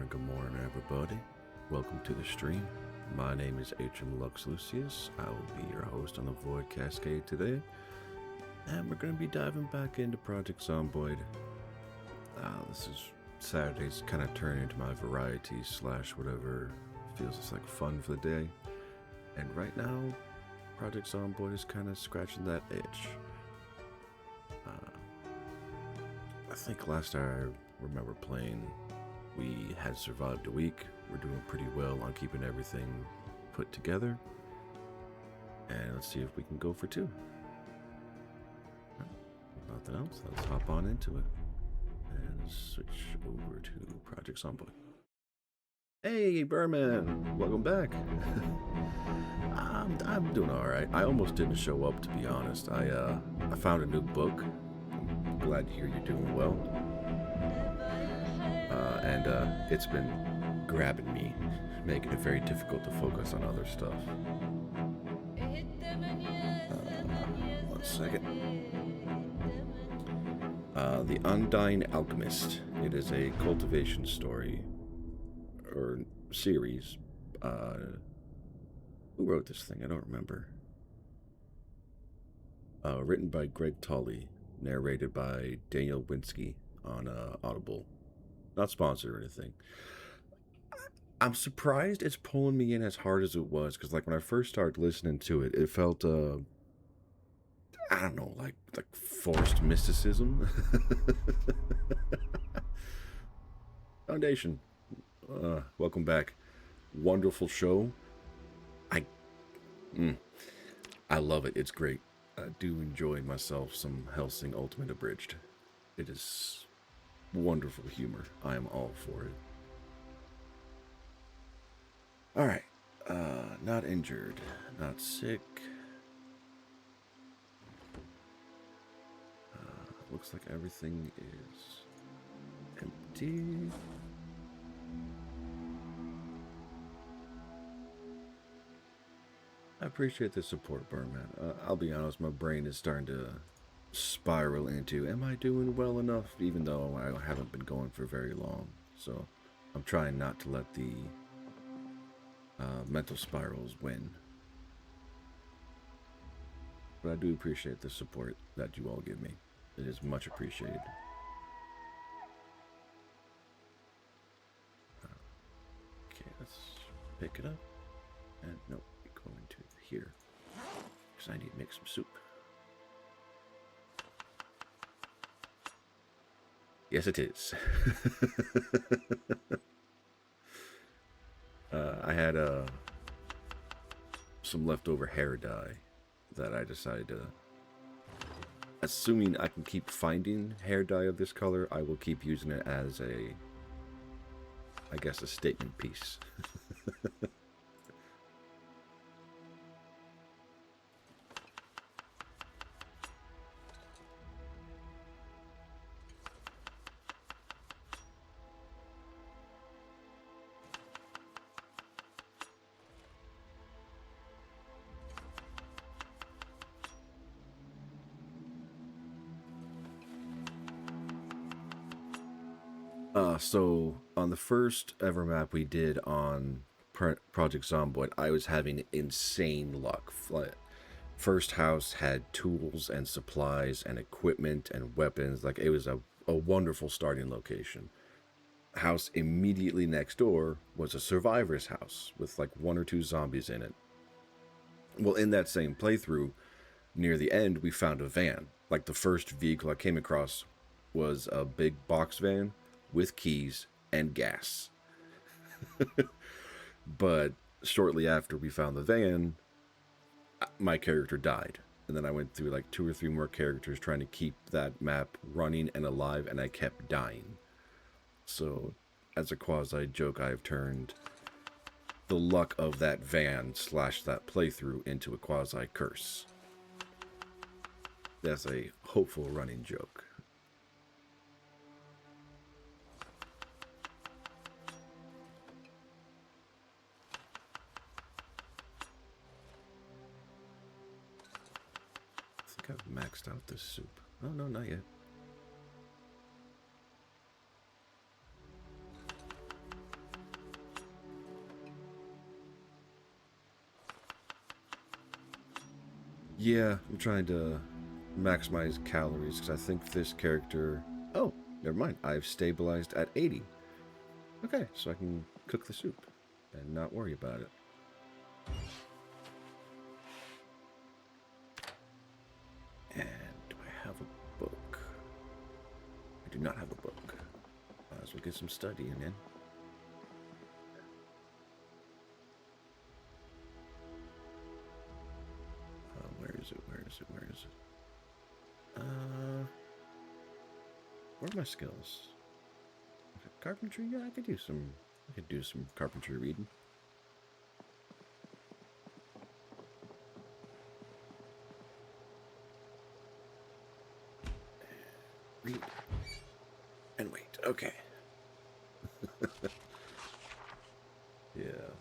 good morning, everybody. Welcome to the stream. My name is Atrum Lux Lucius. I will be your host on the Void Cascade today. And we're going to be diving back into Project Zomboid. This is Saturday's kind of turn into my variety slash whatever feels just like fun for the day. And right now, Project Zomboid is kind of scratching that itch. I think last I remember playing, we had survived a week. We're doing pretty well on keeping everything put together. And let's see if we can go for two. Nothing else, let's hop on into it. And switch over to Project Zomboid. Hey, Berman! Welcome back. I'm doing alright. I almost didn't show up, to be honest. I found a new book. I'm glad to hear you're doing well. And it's been grabbing me, making it very difficult to focus on other stuff. One second. The Undying Alchemist. It is a cultivation story, or series. Who wrote this thing? I don't remember. Written by Greg Tully, narrated by Daniel Winsky on Audible. Not sponsored or anything. I'm surprised it's pulling me in as hard as it was, because like when I first started listening to it, it felt I don't know, like forced mysticism. Foundation, welcome back. Wonderful show. I love it. It's great. I do enjoy myself some Hellsing Ultimate Abridged. It is wonderful humor. I am all for it. Alright. Not injured. Not sick. Looks like everything is empty. I appreciate the support, Birdman. I'll be honest, my brain is starting to spiral into, am I doing well enough? Even though I haven't been going for very long. So I'm trying not to let the mental spirals win. But I do appreciate the support that you all give me. It is much appreciated. Okay, let's pick it up. And nope, go into here. Because I need to make some soup. Yes, it is. I had some leftover hair dye that I decided to... Assuming I can keep finding hair dye of this color, I will keep using it as a, I guess, a statement piece. So on the first ever map we did on Project Zomboid, I was having insane luck. First house had tools and supplies and equipment and weapons. Like, it was a wonderful starting location. House immediately next door was a survivor's house with like 1 or 2 zombies in it. Well, in that same playthrough, near the end, we found a van. Like, the first vehicle I came across was a big box van with keys and gas. But shortly after we found the van, my character died. And then I went through like 2 or 3 more characters trying to keep that map running and alive, and I kept dying. So, as a quasi-joke, I've turned the luck of that van / that playthrough into a quasi-curse. That's a hopeful running joke. I think I've maxed out this soup. Oh, no, not yet. Yeah, I'm trying to maximize calories because I think this character... Oh, never mind. I've stabilized at 80. Okay, so I can cook the soup and not worry about it. And do I have a book? I do not have a book. Might as well get some studying in. Where is it? Where is it? Where is it? What are my skills? Carpentry? Yeah, I could do some. I could do some carpentry reading. Read and wait. Okay. Yeah.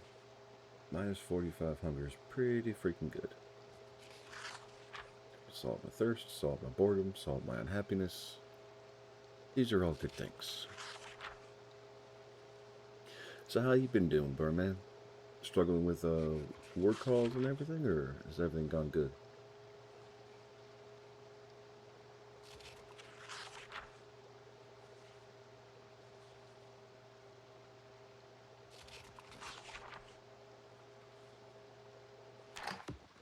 Minus 45 hunger is pretty freaking good. Solve my thirst, solve my boredom, solve my unhappiness. These are all good things. So how you been doing, Burman? Struggling with work calls and everything, or has everything gone good?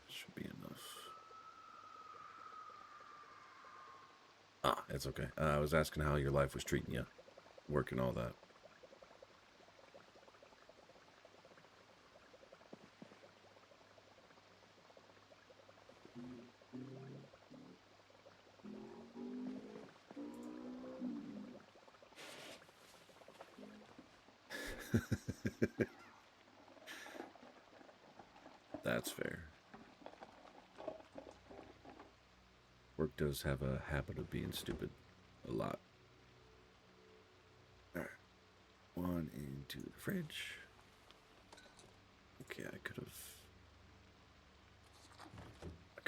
Should be enough. Ah, it's okay. I was asking how your life was treating you, work and all that. That's fair. Work does have a habit of being stupid. A lot. Alright. One into the fridge. Okay, I could have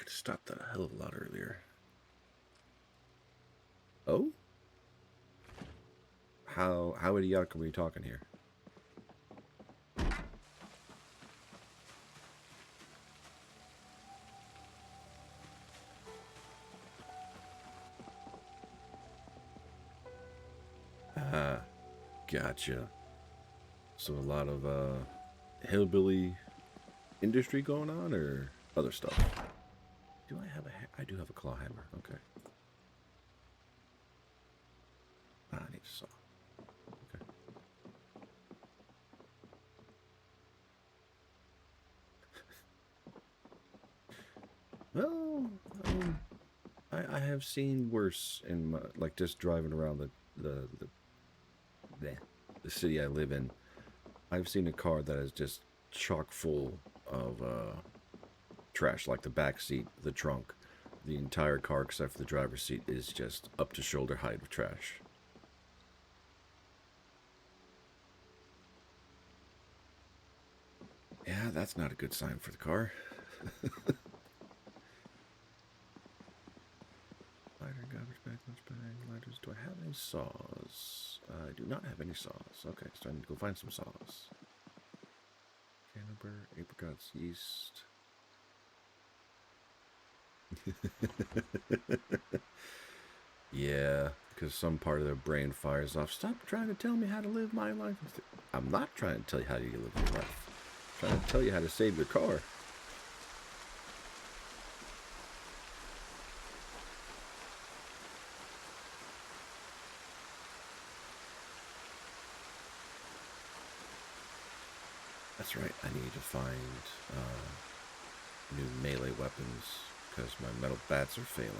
stopped that a hell of a lot earlier. Oh? How idiotic are we talking here? Ah, gotcha. So a lot of hillbilly industry going on, or other stuff? Do I have I do have a claw hammer. Okay. Ah, I need a saw. Okay. Well, I have seen worse in my, like just driving around the city I live in. I've seen a car that is just chock full of trash, like the back seat, the trunk, the entire car except for the driver's seat is just up to shoulder height of trash. Yeah, that's not a good sign for the car. Lighter, garbage bag, lunch bag, lighters. Do I have any saws? I do not have any saws. Okay, so I need to go find some saws. Canoper, apricots, yeast. Yeah, because some part of their brain fires off. Stop trying to tell me how to live my life. I'm not trying to tell you how you live your life. I'm trying to tell you how to save your car. That's right, I need to find new melee weapons because my metal bats are failing.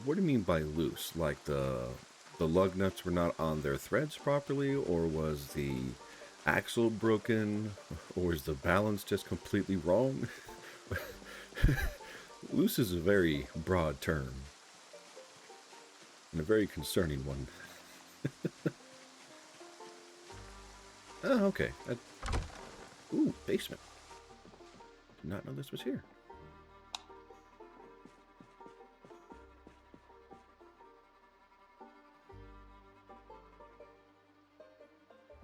What do you mean by loose? Like the lug nuts were not on their threads properly, or was the axle broken, or is the balance just completely wrong? Loose is a very broad term, and a very concerning one. Oh, okay. Ooh, basement. Did not know this was here.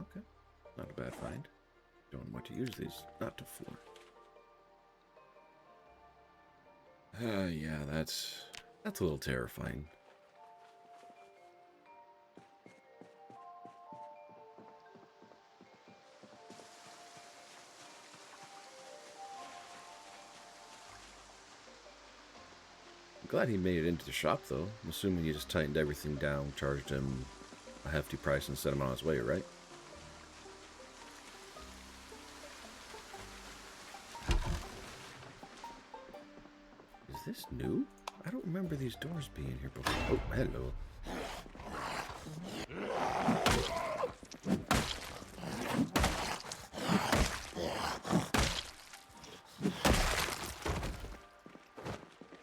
Okay. Not a bad find. Don't know what to use these. Not to floor. Yeah, that's a little terrifying. I'm glad he made it into the shop, though. I'm assuming you just tightened everything down, charged him a hefty price, and sent him on his way, right? Is this new? I don't remember these doors being here before. Oh, hello.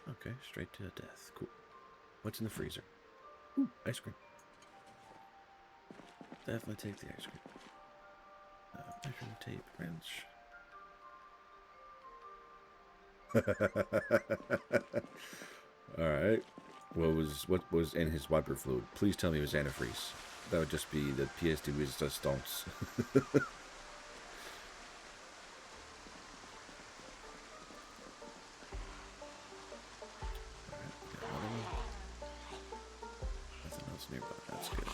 Okay, straight to death. Cool. What's in the freezer? Ooh, ice cream. Definitely take the ice cream. Measuring tape, wrench. Alright. What was in his wiper fluid? Please tell me it was antifreeze. That would just be the pièce de résistance. Nothing else nearby. That's good.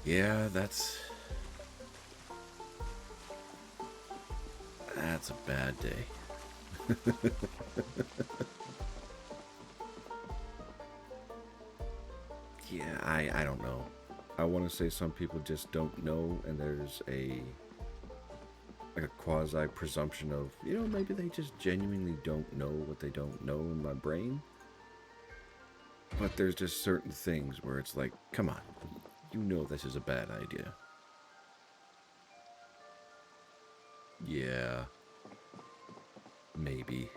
Yeah, that's a bad day. Yeah, I don't know. I want to say some people just don't know, and there's a quasi presumption of, maybe they just genuinely don't know what they don't know in my brain. But there's just certain things where it's like, come on, you know this is a bad idea. Yeah. Maybe.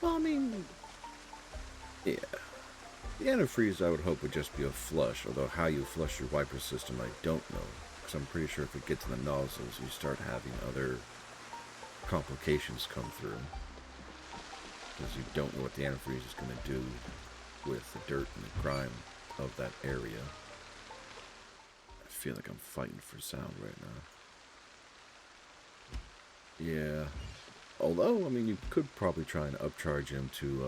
Well, I mean, yeah. The antifreeze, I would hope, would just be a flush, although how you flush your wiper system, I don't know. Because I'm pretty sure if it gets in the nozzles, you start having other complications come through. Because you don't know what the antifreeze is going to do with the dirt and the grime of that area. I feel like I'm fighting for sound right now. Yeah. Although, I mean, you could probably try and upcharge him to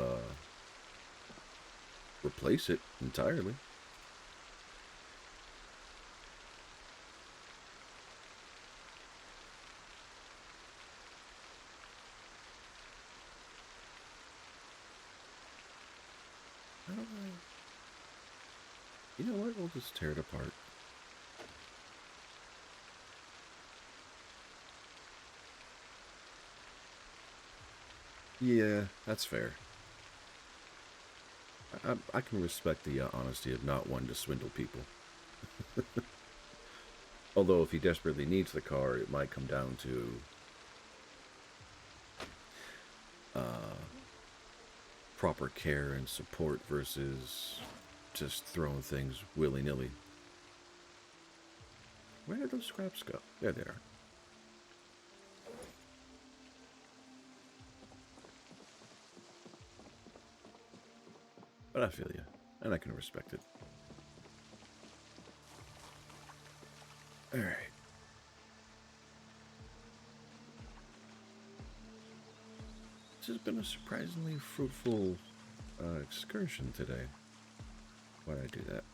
replace it entirely. I don't know. You know what? We'll just tear it apart. Yeah, that's fair. I can respect the honesty of not wanting to swindle people. Although if he desperately needs the car, it might come down to proper care and support versus just throwing things willy-nilly. Where did those scraps go? There they are. But I feel you, and I can respect it. Alright. This has been a surprisingly fruitful excursion today. Why'd I do that?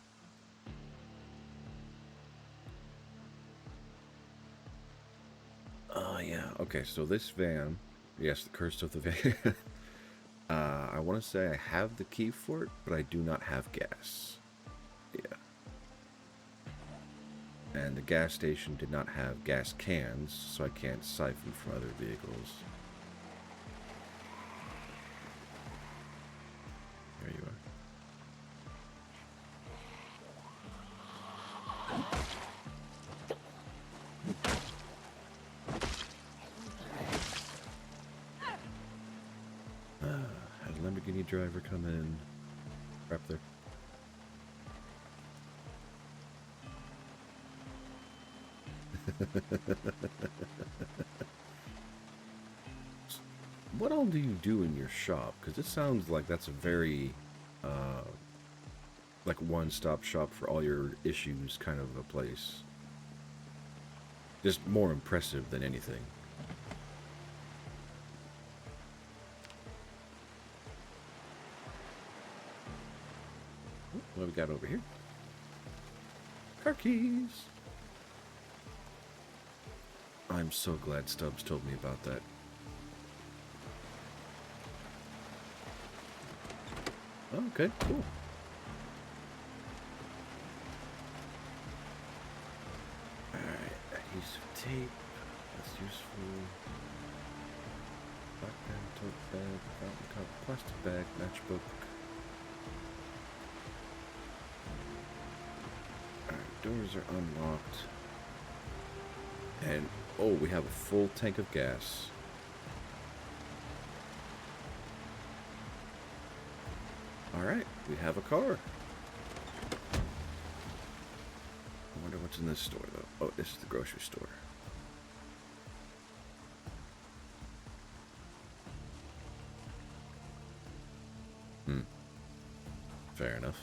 Oh, yeah. Okay, so this van, yes, the curse of the van. I want to say I have the key for it, but I do not have gas. Yeah. and the gas station did not have gas cans, so I can't siphon from other vehicles. There you are. Had a Lamborghini driver come in. Right there. What all do you do in your shop? Because it sounds like that's a very, like one-stop shop for all your issues kind of a place. Just more impressive than anything. What do we got over here? Car keys! I'm so glad Stubbs told me about that. Okay, cool. Alright, adhesive tape. That's useful. Black pen, tote bag, fountain cup, plastic bag, matchbook. Alright, doors are unlocked. And, oh, we have a full tank of gas. Alright, we have a car. I wonder what's in this store, though. Oh, this is the grocery store. Fair enough.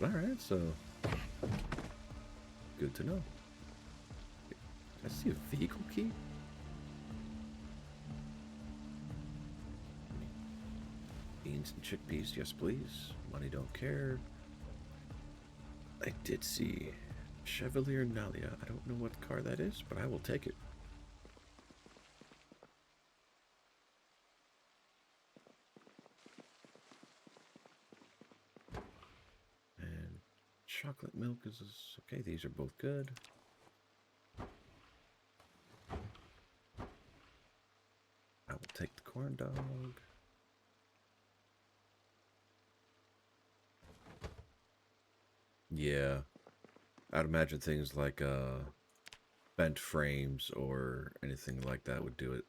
Alright, so... good to know. I see a vehicle key? Beans and chickpeas, yes please. Money don't care. I did see Chevalier Nalia. I don't know what car that is, but I will take it. And chocolate milk is okay. These are both good. I will take the corn dog. Yeah, I'd imagine things like bent frames or anything like that would do it.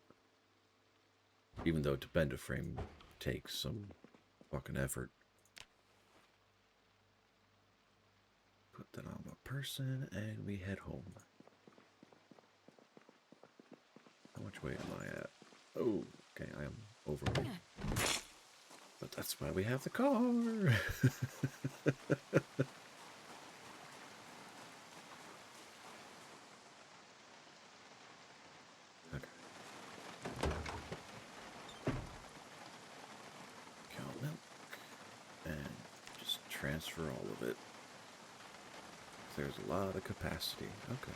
Even though to bend a frame takes some fucking effort. Put that on my person and we head home. How much weight am I at? Oh, okay, I am overweight. But that's why we have the car. Transfer all of it. There's a lot of capacity. Okay.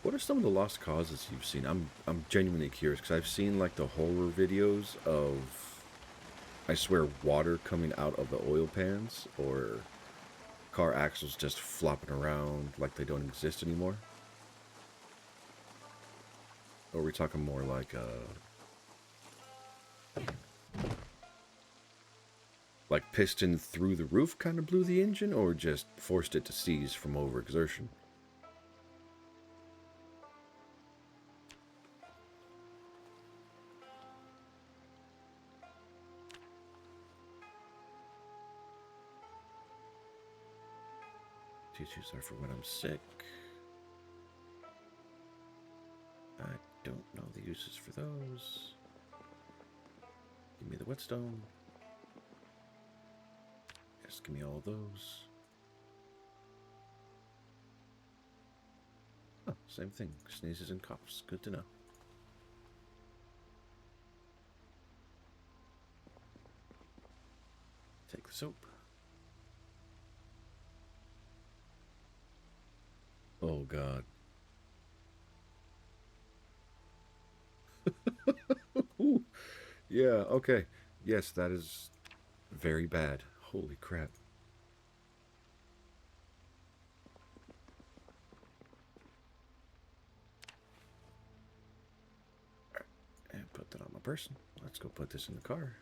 What are some of the lost causes you've seen? I'm genuinely curious because I've seen like the horror videos of, I swear, water coming out of the oil pans or car axles just flopping around like they don't exist anymore. Or are we talking more like piston through the roof kind of blew the engine, or just forced it to seize from overexertion? Tissues are for when I'm sick. I don't know the uses for those. Give me the whetstone. Yes, give me all of those. Oh, same thing. Sneezes and coughs. Good to know. Take the soap. Oh, God. Yeah, okay. Yes, that is very bad. Holy crap. And put that on my person. Let's go put this in the car.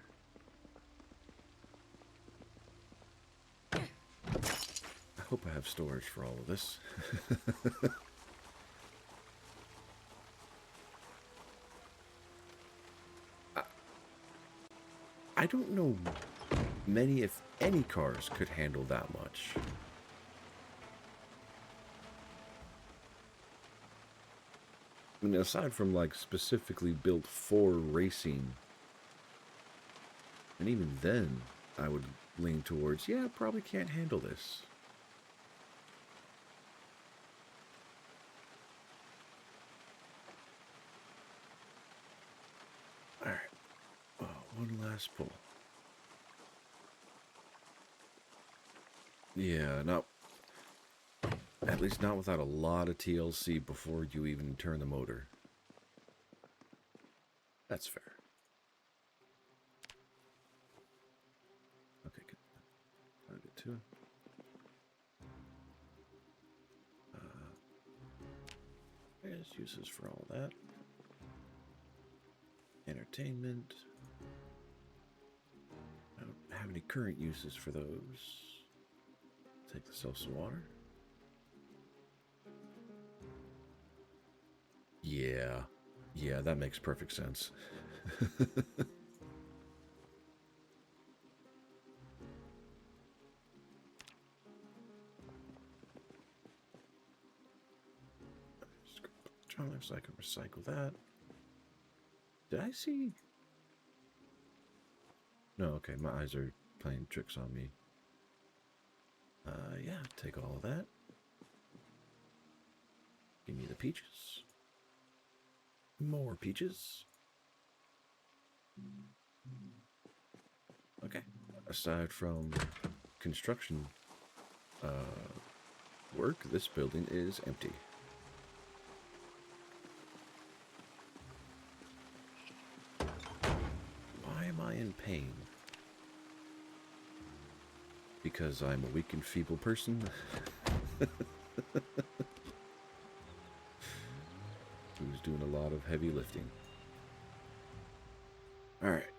I hope I have storage for all of this. I don't know many, if any, cars could handle that much. I mean, aside from like specifically built for racing, and even then, I would lean towards, yeah, probably can't handle this. All right, one last pull. Yeah, not at least not without a lot of TLC before you even turn the motor. That's fair. Okay, good. I'll get to it. There's uses for all that. Entertainment. I don't have any current uses for those. Take the self some water. Yeah. Yeah, that makes perfect sense. So I can recycle that. Did I see? No, okay, my eyes are playing tricks on me. Yeah, take all of that. Give me the peaches. More peaches. Okay. Aside from construction work, this building is empty. Why am I in pain? Because I'm a weak and feeble person? Who's doing a lot of heavy lifting. Alright.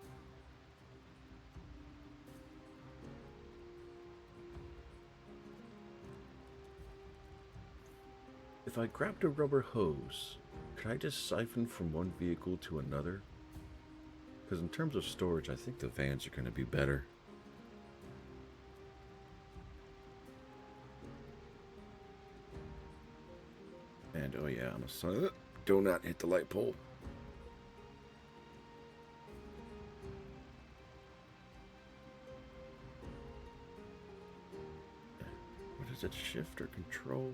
If I grabbed a rubber hose, could I just siphon from one vehicle to another? Because in terms of storage, I think the vans are going to be better. And oh yeah, I'm a son. Do not hit the light pole. What is it? Shift or control?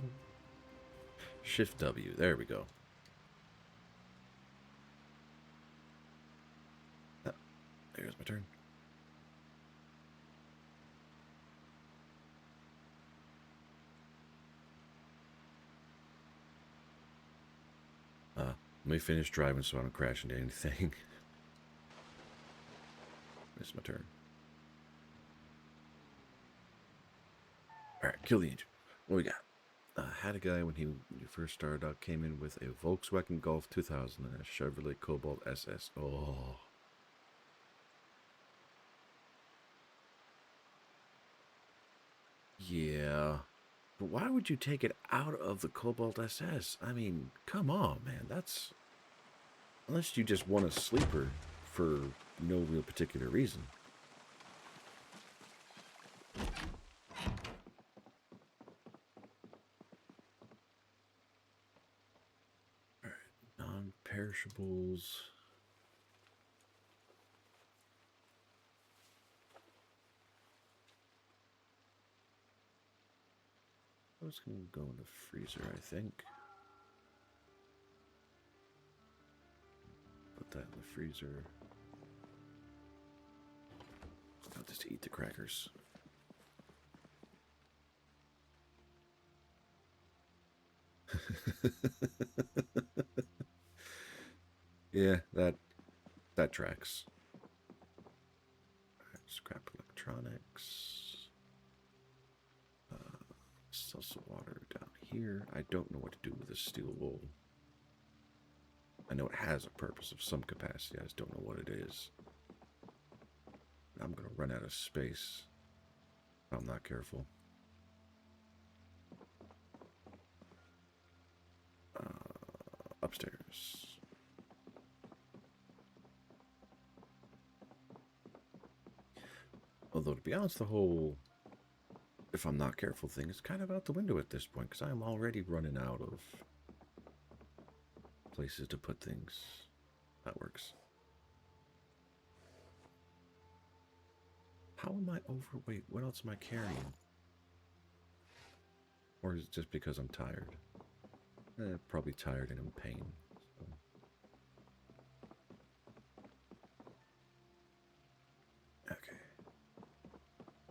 Shift W. There we go. Ah, there's my turn. Let me finish driving so I don't crash into anything. It's my turn. Alright, kill the engine. What we got? Had a guy when he first started out, came in with a Volkswagen Golf 2000 and a Chevrolet Cobalt SS. Oh. Yeah. But why would you take it out of the Cobalt SS? I mean, come on, man. That's... Unless you just want a sleeper for no real particular reason. Alright, non-perishables. I was going to go in the freezer, I think. Put that in the freezer. I'll just eat the crackers. Yeah, that tracks. electronics. Seltzer water down here. I don't know what to do with this steel wool. I know it has a purpose of some capacity. I just don't know what it is. I'm going to run out of space if I'm not careful. Upstairs. Although, to be honest, the whole if I'm not careful thing is kind of out the window at this point, because I'm already running out of places to put things. That works. How am I overweight? What else am I carrying? Or is it just because I'm tired? Probably tired and in pain. So. Okay.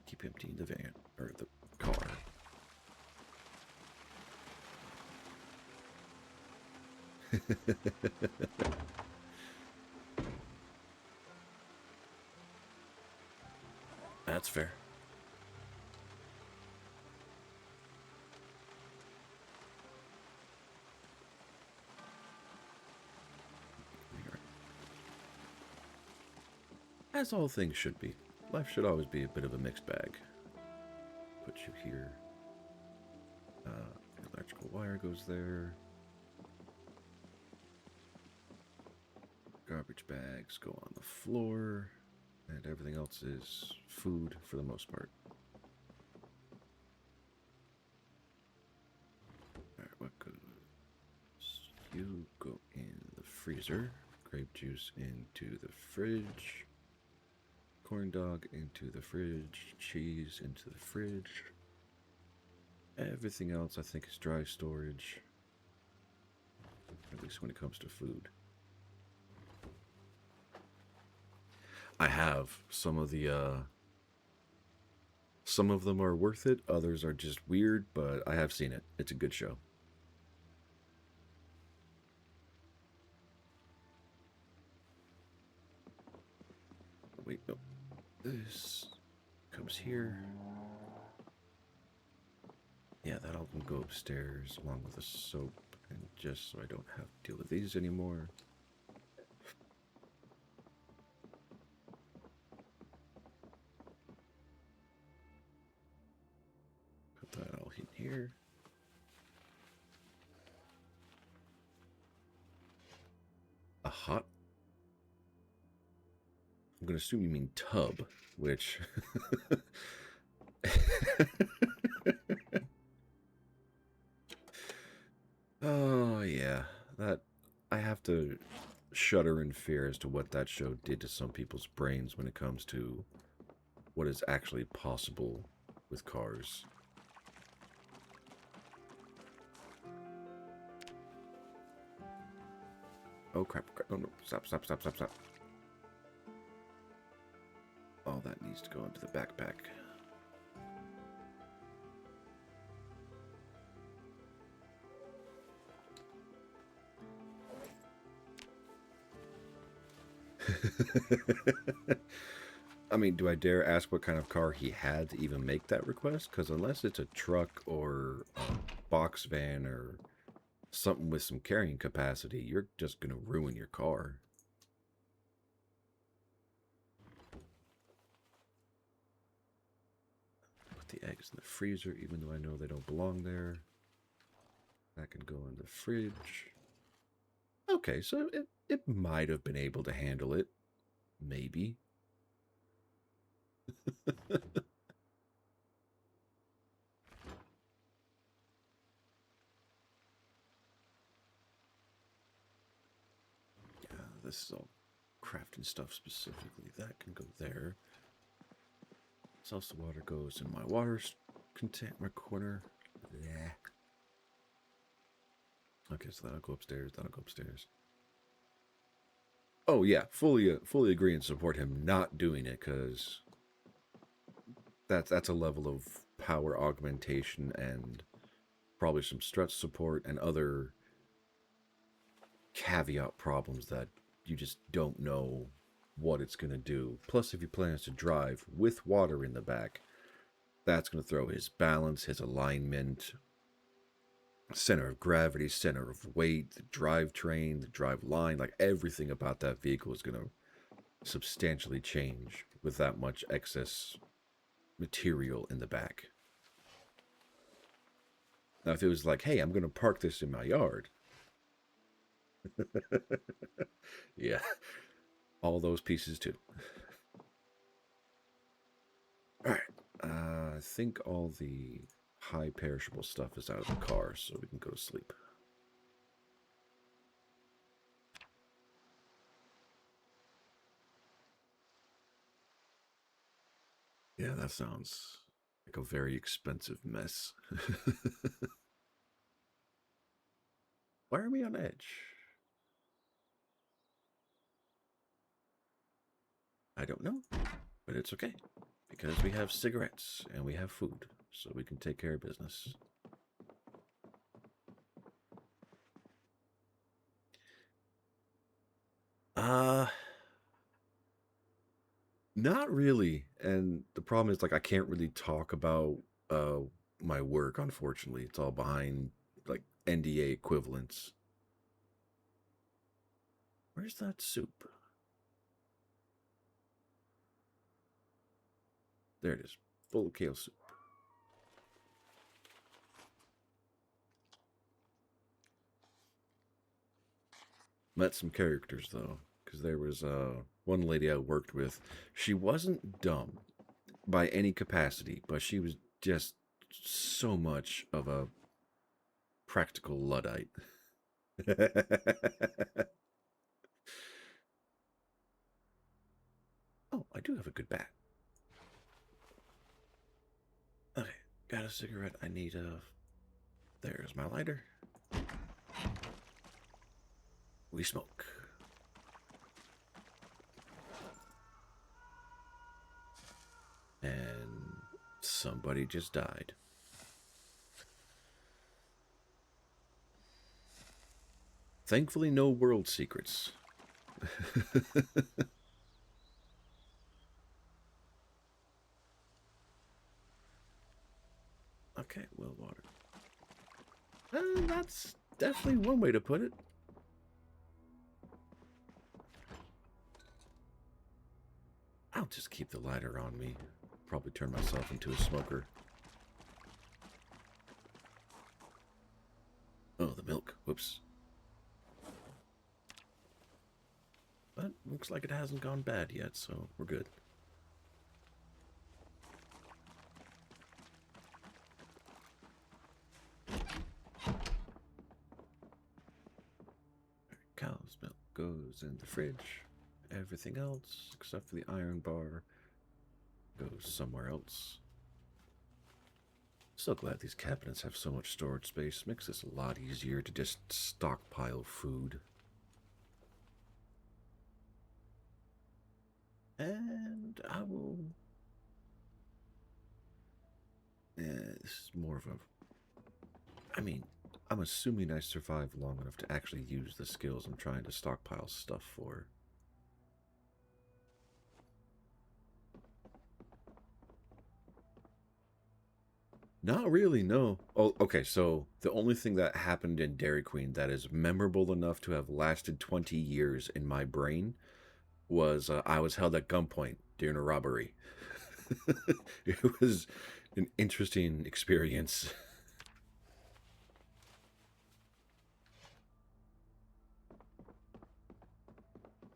Keep emptying the van, or the car. That's fair. As all things should be. Life should always be a bit of a mixed bag. Put you here. The electrical wire goes there. Garbage bags go on the floor. And everything else is food for the most part. Alright, what goes? You go in the freezer. Grape juice into the fridge. Corn dog into the fridge. Cheese into the fridge. Everything else I think is dry storage. At least when it comes to food. I have some of the some of them are worth it, others are just weird, but I have seen it. It's a good show. Wait, no. This comes here. Yeah, that all can go upstairs along with the soap, and just so I don't have to deal with these anymore. Put that all in here. A hot. I'm going to assume you mean tub, which... Oh, yeah. That... I have to shudder in fear as to what that show did to some people's brains when it comes to what is actually possible with cars. Oh, crap. Oh, no. Stop. All that needs to go into the backpack. I mean, do I dare ask what kind of car he had to even make that request? Because unless it's a truck or a box van or something with some carrying capacity, you're just going to ruin your car. Put the eggs in the freezer, even though I know they don't belong there. That can go in the fridge. Okay, so it might have been able to handle it. Maybe. Yeah, this is all crafting stuff specifically. That can go there. Salsa water goes in my water container corner. Yeah. Okay, so that'll go upstairs. That'll go upstairs. Oh yeah, fully agree and support him not doing it, because that's a level of power augmentation and probably some stretch support and other caveat problems that you just don't know what it's going to do. Plus, if he plans to drive with water in the back, that's going to throw his balance, his alignment, center of gravity, center of weight, the drivetrain, the drive line, like everything about that vehicle is going to substantially change with that much excess material in the back. Now, if it was like, hey, I'm going to park this in my yard. Yeah, all those pieces too. All right, I think all the high perishable stuff is out of the car, so we can go to sleep. Yeah, that sounds like a very expensive mess. Why are we on edge? I don't know, but it's okay, because we have cigarettes and we have food, so we can take care of business. Not really. And the problem is, like, I can't really talk about uh my work, unfortunately. It's all behind, like, NDA equivalents. Where's that soup? There it is. Full of kale soup. Met some characters, though, because there was one lady I worked with. She wasn't dumb by any capacity, but she was just so much of a practical Luddite. Oh, I do have a good bat. Okay, got a cigarette. I need a... There's my lighter. We smoke. And somebody just died. Thankfully, no world secrets. Okay, well, water. That's definitely one way to put it. I'll just keep the lighter on me. Probably turn myself into a smoker. Oh, the milk. Whoops. But looks like it hasn't gone bad yet, so we're good. Cow's milk goes in the fridge. Everything else, except for the iron bar, goes somewhere else. So glad these cabinets have so much storage space. Makes this a lot easier to just stockpile food. And I will... this is more of a... I mean, I'm assuming I survived long enough to actually use the skills I'm trying to stockpile stuff for. Not really, no. Oh, okay, so the only thing that happened in Dairy Queen that is memorable enough to have lasted 20 years in my brain was I was held at gunpoint during a robbery. It was an interesting experience.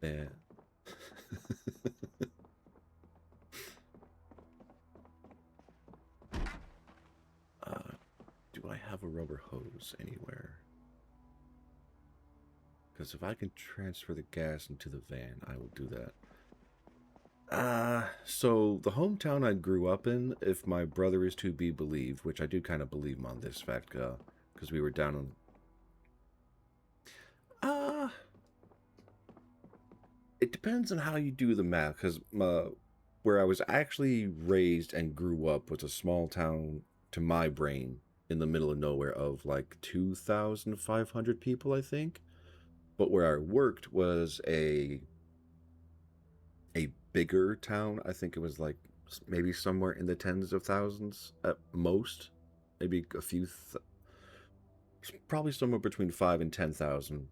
Yeah. Do I have a rubber hose anywhere? Because if I can transfer the gas into the van, I will do that. So the hometown I grew up in, if my brother is to be believed, which I do kind of believe him on this fact, because we were down in... It depends on how you do the math, because where I was actually raised and grew up was a small town, to my brain, in the middle of nowhere of like 2,500 people, I think. But where I worked was a bigger town. I think it was like maybe somewhere in the tens of thousands at most. Maybe a few, probably somewhere between 5 and 10,000,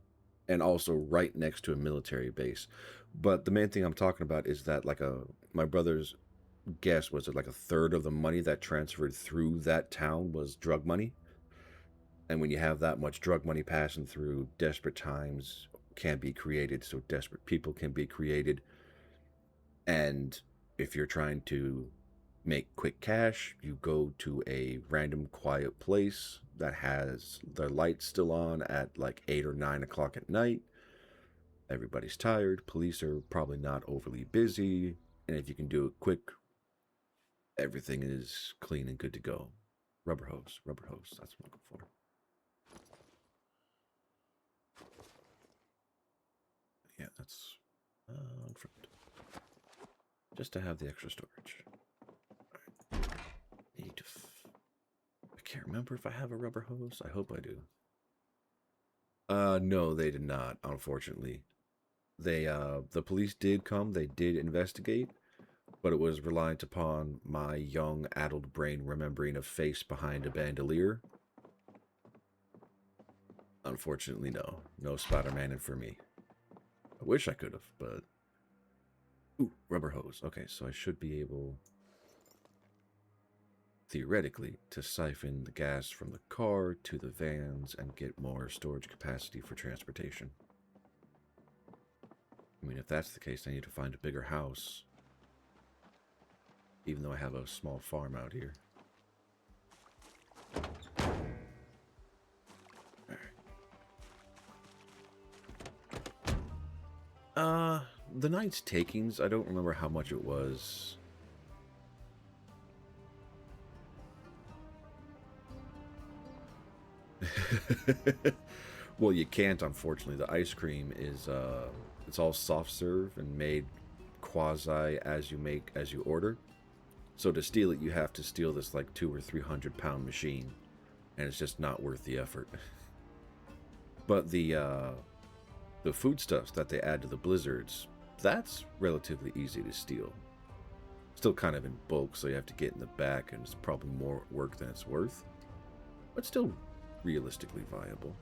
and also right next to a military base. But the main thing I'm talking about is that my brother's guess was that like a third of the money that transferred through that town was drug money. And when you have that much drug money passing through, desperate times can be created, so desperate people can be created. And if you're trying to make quick cash, you go to a random quiet place that has their lights still on at like 8 or 9 o'clock at night. Everybody's tired, police are probably not overly busy, and if you can do it quick, everything is clean and good to go. Rubber hose, that's what I'm looking for. Yeah, that's in front. Just to have the extra storage. Right. I can't remember if I have a rubber hose. I hope I do. No, they did not, unfortunately. The police did come, they did investigate, but it was reliant upon my young addled brain remembering a face behind a bandolier. Unfortunately, no. No Spider-Man for me. I wish I could have, but... Ooh, rubber hose. Okay, so I should be able, theoretically, to siphon the gas from the car to the vans and get more storage capacity for transportation. I mean, if that's the case, I need to find a bigger house. Even though I have a small farm out here. Alright. The night's takings, I don't remember how much it was. Well, you can't, unfortunately. The ice cream is, it's all soft serve and made quasi as you order. So to steal it, you have to steal this like 200 or 300 pound machine, and it's just not worth the effort. But the foodstuffs that they add to the blizzards, that's relatively easy to steal. Still kind of in bulk, so you have to get in the back, and it's probably more work than it's worth. But still realistically viable.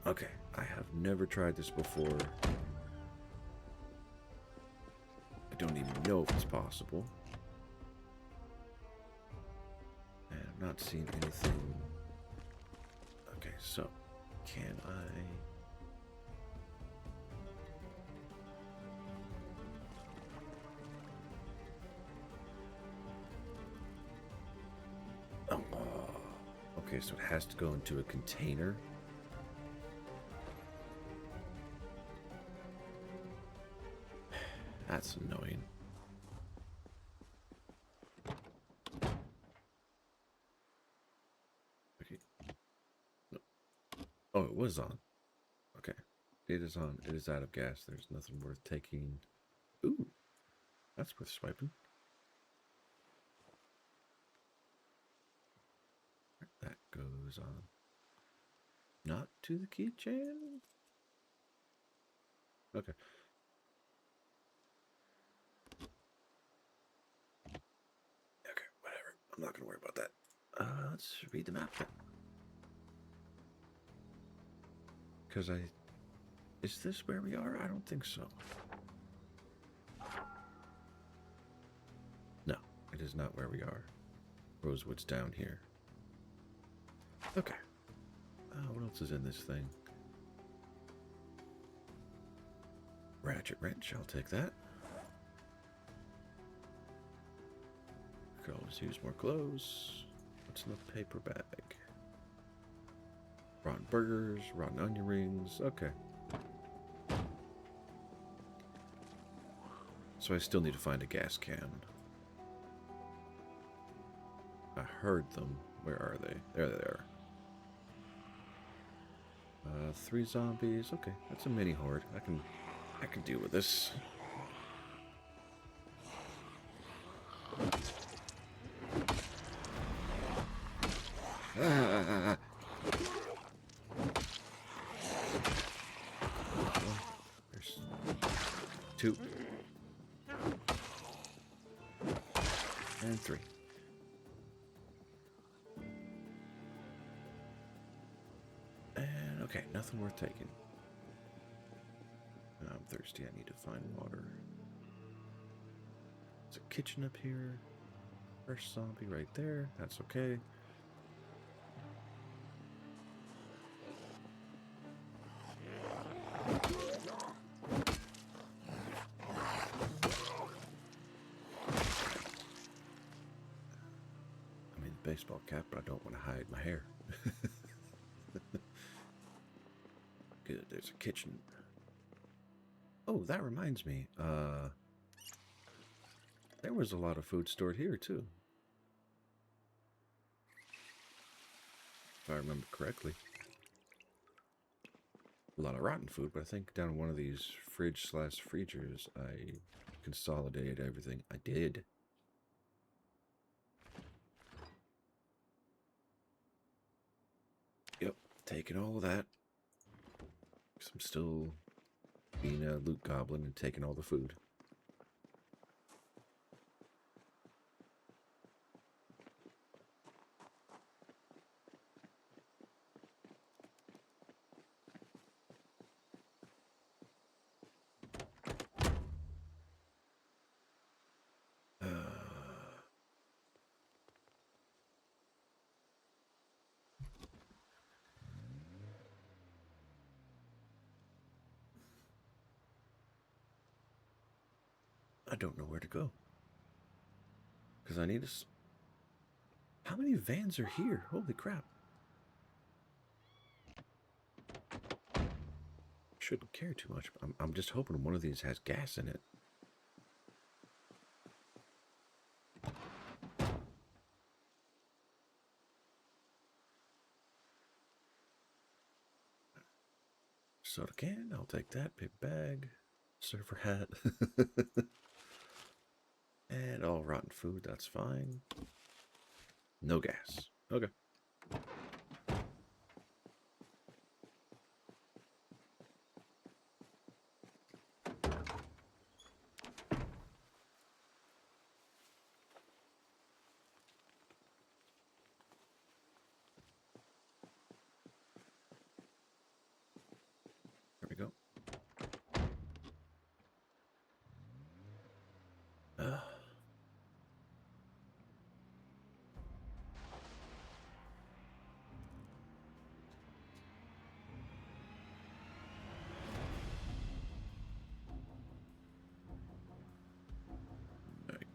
Okay, I have never tried this before. I don't even know if it's possible. And I'm not seeing anything. Okay, so can I... Oh, okay, so it has to go into a container. That's annoying. Okay. No. Oh, it was on. Okay. It is on. It is out of gas. There's nothing worth taking. Ooh. That's worth swiping. That goes on. Not to the keychain. Okay. Okay, whatever. I'm not going to worry about that. Let's read the map then. Because is this where we are? I don't think so. No, it is not where we are. Rosewood's down here. Okay. What else is in this thing? Ratchet wrench, I'll take that. Could always use more clothes. What's in the paper bag? Rotten burgers, rotten onion rings. Okay. So I still need to find a gas can. I heard them. Where are they? There they are. 3 zombies. Okay, that's a mini horde. I can deal with this. Ah. There's 2. And 3. And okay, nothing worth taking. I'm thirsty. I need to find water. There's a kitchen up here. First zombie right there. That's okay. I mean, baseball cap, but I don't want to hide my hair. Good, there's a kitchen. Oh, that reminds me. There was a lot of food stored here, too. If I remember correctly. A lot of rotten food, but I think down in one of these fridge/freezers, I consolidated everything. I did. Yep, taking all of that. I'm still being a loot goblin and taking all the food. I don't know where to go. Because I need to... How many vans are here? Holy crap. Shouldn't care too much. I'm just hoping one of these has gas in it. Soda can, I'll take that. Big bag. Surfer hat. And all rotten food, that's fine. No gas. Okay. There we go.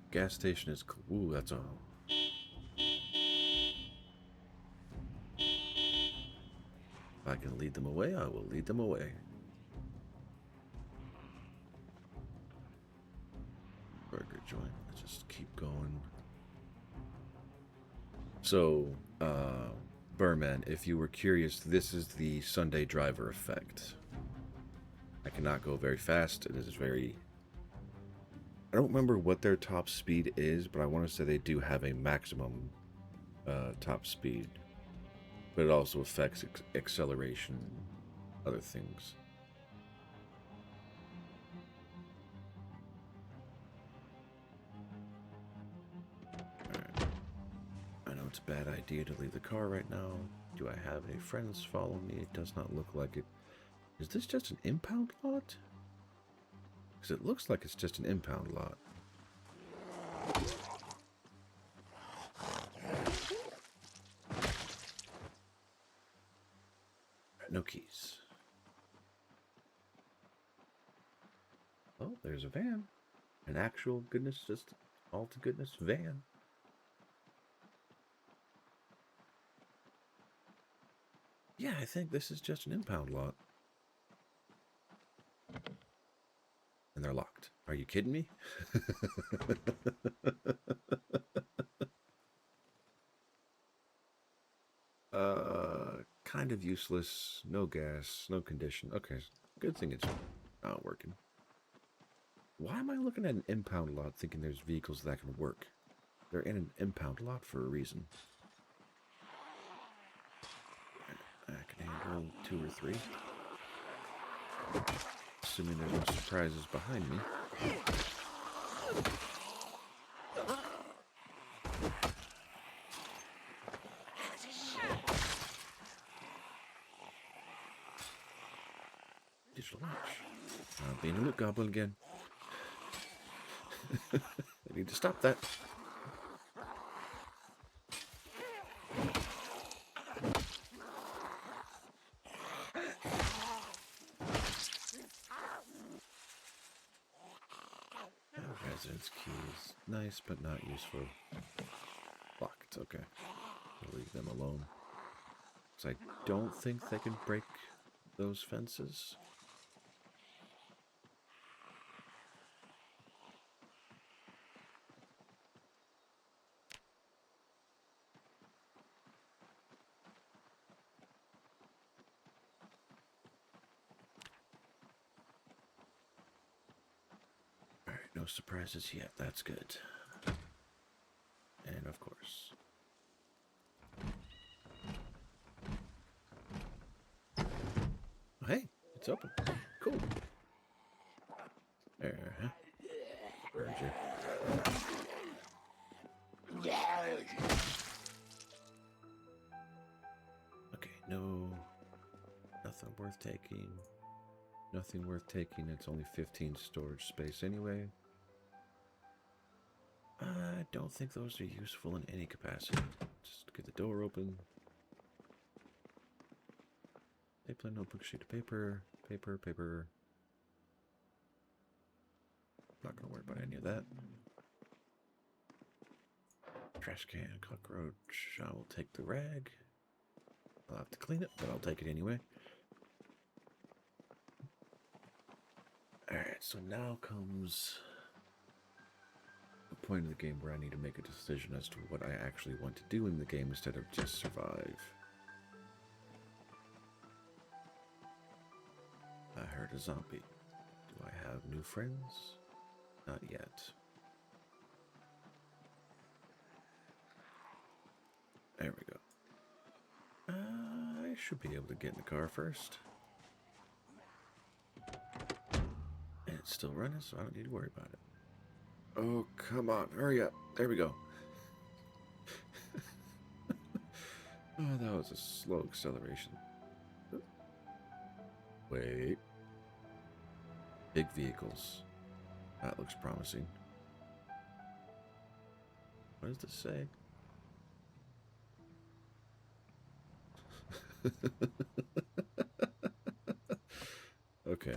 Gas station is cool. Ooh, that's a... If I can lead them away, I will lead them away. Burger joint. Let's just keep going. So, Burman, if you were curious, this is the Sunday driver effect. I cannot go very fast. It is very... I don't remember what their top speed is, but I want to say they do have a maximum top speed. But it also affects acceleration, other things. Alright. I know it's a bad idea to leave the car right now. Do I have any friends follow me? It does not look like it. Is this just an impound lot? Because it looks like it's just an impound lot. No keys. Oh, there's a van. An actual goodness, just all to goodness van. Yeah, I think this is just an impound lot. And they're locked. Are you kidding me? Kind of useless. No gas. No condition. Okay, good thing it's not working. Why am I looking at an impound lot thinking there's vehicles that can work? They're in an impound lot for a reason. I can handle 2 or 3. Assuming there's no surprises behind me. digital watch. Being a loot goblin again. I need to stop that. Residence keys. Nice, but not useful. Locked, okay. I'll leave them alone. Because I don't think they can break those fences. Alright, no surprises yet. That's good. And of course. Hey, it's open. Cool. There, Heard you. Okay, no. Nothing worth taking. Nothing worth taking. It's only 15 storage space anyway. I don't think those are useful in any capacity. Just get the door open. Paper, notebook, sheet of paper. Paper. Not gonna worry about any of that. Trash can, cockroach. I will take the rag. I'll have to clean it, but I'll take it anyway. Alright, so now comes the point of the game where I need to make a decision as to what I actually want to do in the game instead of just survive. I heard a zombie. Do I have new friends? Not yet. There we go. I should be able to get in the car first. And it's still running, so I don't need to worry about it. Oh, come on. Hurry up. There we go. Oh, that was a slow acceleration. Wait. Big vehicles. That looks promising. What does this say? Okay.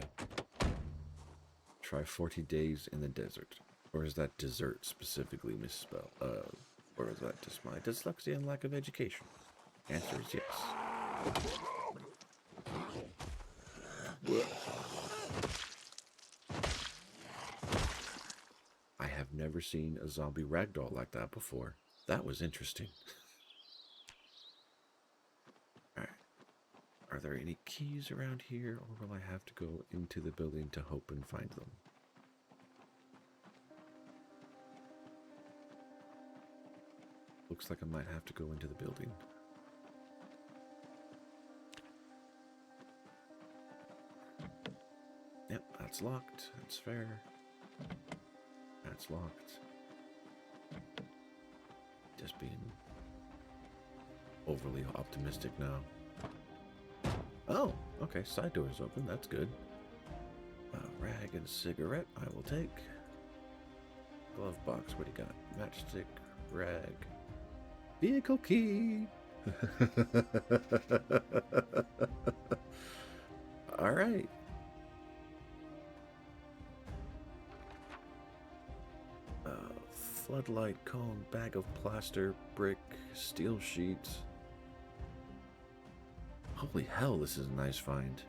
Try 40 days in the desert. Or is that dessert specifically misspelled? Or is that just my dyslexia and lack of education? Answer is yes. I have never seen a zombie ragdoll like that before. That was interesting. Alright. Are there any keys around here, or will I have to go into the building to hope and find them? Looks like I might have to go into the building. Yep, that's locked. That's fair. That's locked. Just being overly optimistic now. Oh, okay, side door is open. That's good. Rag and cigarette, I will take. Glove box, what do you got? Matchstick, rag. Vehicle key! Alright. Floodlight cone, bag of plaster, brick, steel sheets. Holy hell, this is a nice find.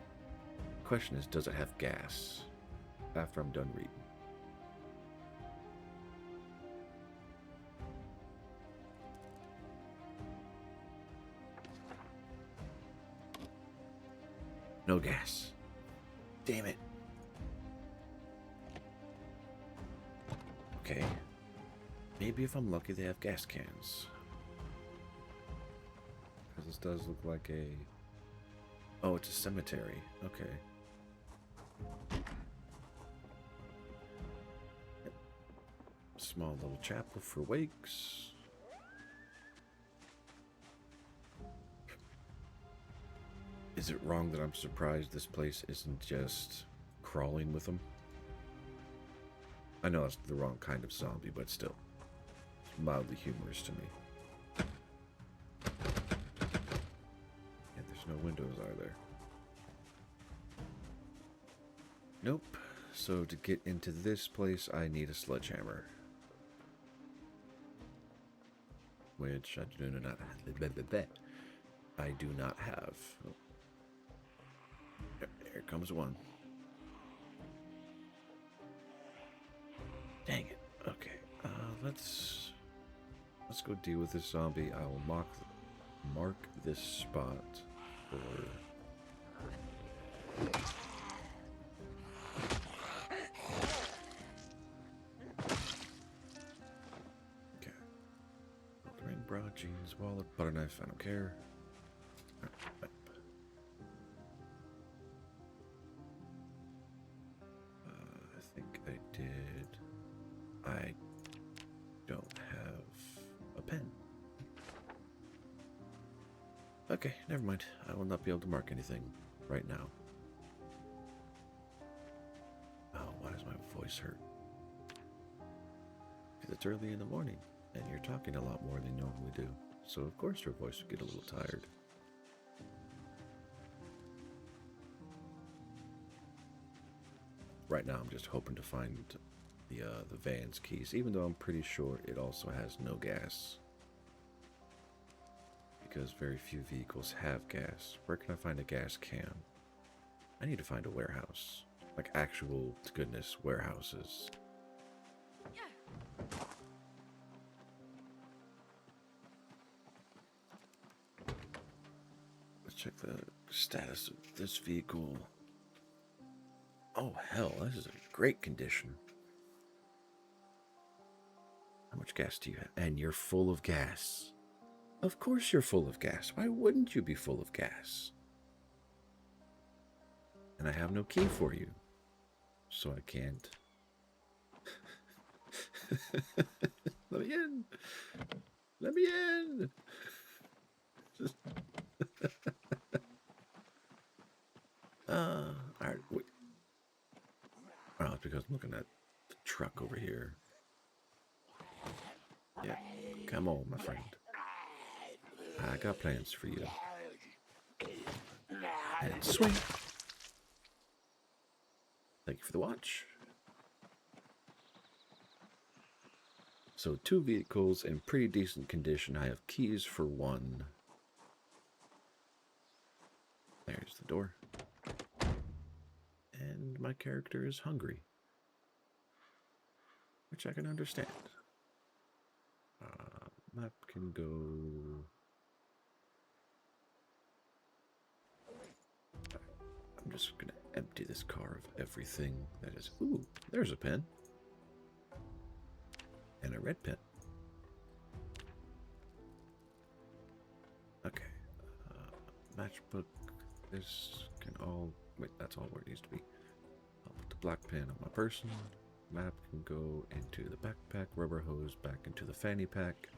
Question is, does it have gas? After I'm done reading. No gas. Damn it. Okay. Maybe if I'm lucky they have gas cans. Because this does look like a... Oh, it's a cemetery. Okay. Yep. Small little chapel for wakes. Is it wrong that I'm surprised this place isn't just crawling with them? I know it's the wrong kind of zombie, but still. It's mildly humorous to me. And there's no windows, are there? Nope. So to get into this place, I need a sledgehammer. Which I do not have. I do not have. Oh. Yep, here comes one. Dang it. Okay. Let's go deal with this zombie. I will mark this spot for. Okay. Ring, bra, jeans, wallet, butter knife. I don't care. I think I did. I don't have a pen. Okay, never mind. I will not be able to mark anything right now. Oh, why does my voice hurt? Because it's early in the morning, and you're talking a lot more than you normally do. So of course your voice would get a little tired. Right now I'm just hoping to find the van's keys, even though I'm pretty sure it also has no gas. Because very few vehicles have gas. Where can I find a gas can? I need to find a warehouse. Like actual, to goodness, warehouses. Let's check the status of this vehicle. Oh hell, this is in great condition. How much gas do you have? And you're full of gas. Of course you're full of gas. Why wouldn't you be full of gas? And I have no key for you. So I can't. Let me in. Let me in. Alright, wait. Oh, it's because I'm looking at the truck over here. Yeah, come on, my friend. I got plans for you. And swing. Thank you for the watch. So 2 vehicles in pretty decent condition. I have keys for 1. There's the door. And my character is hungry. Which I can understand. Map can go... I'm just going to empty this car of everything that is... Ooh, there's a pen. And a red pen. Okay. Matchbook. This can all... Wait, that's all where it needs to be. I'll put the black pen on my person. Map can go into the backpack. Rubber hose back into the fanny pack.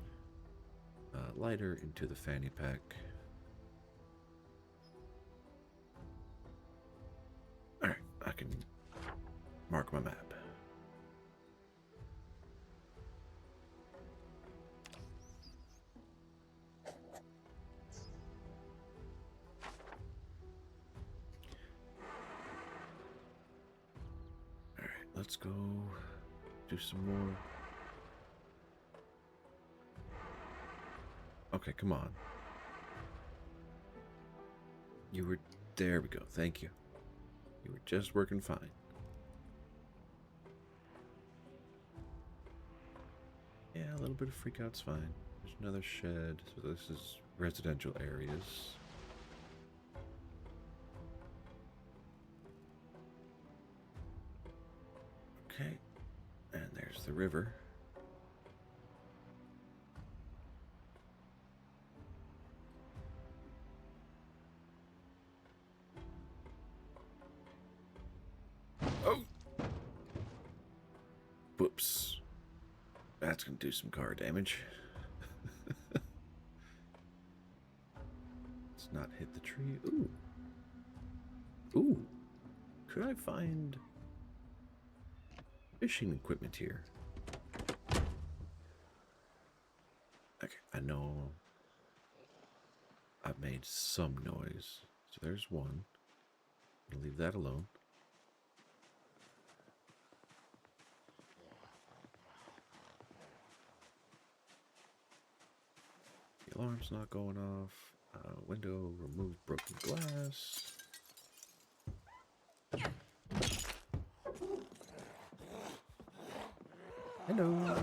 Lighter into the fanny pack. Alright, I can mark my map. Alright, let's go do some more. Okay, come on. You were... There we go. Thank you. You were just working fine. Yeah, a little bit of freakout's fine. There's another shed. So this is residential areas. Okay. And there's the river. Oh! Whoops. That's gonna do some car damage. Let's not hit the tree. Ooh. Ooh, could I find fishing equipment here? Okay, I know I've made some noise. So there's one. I'll leave that alone. The alarm's not going off. Window, remove broken glass. Hello.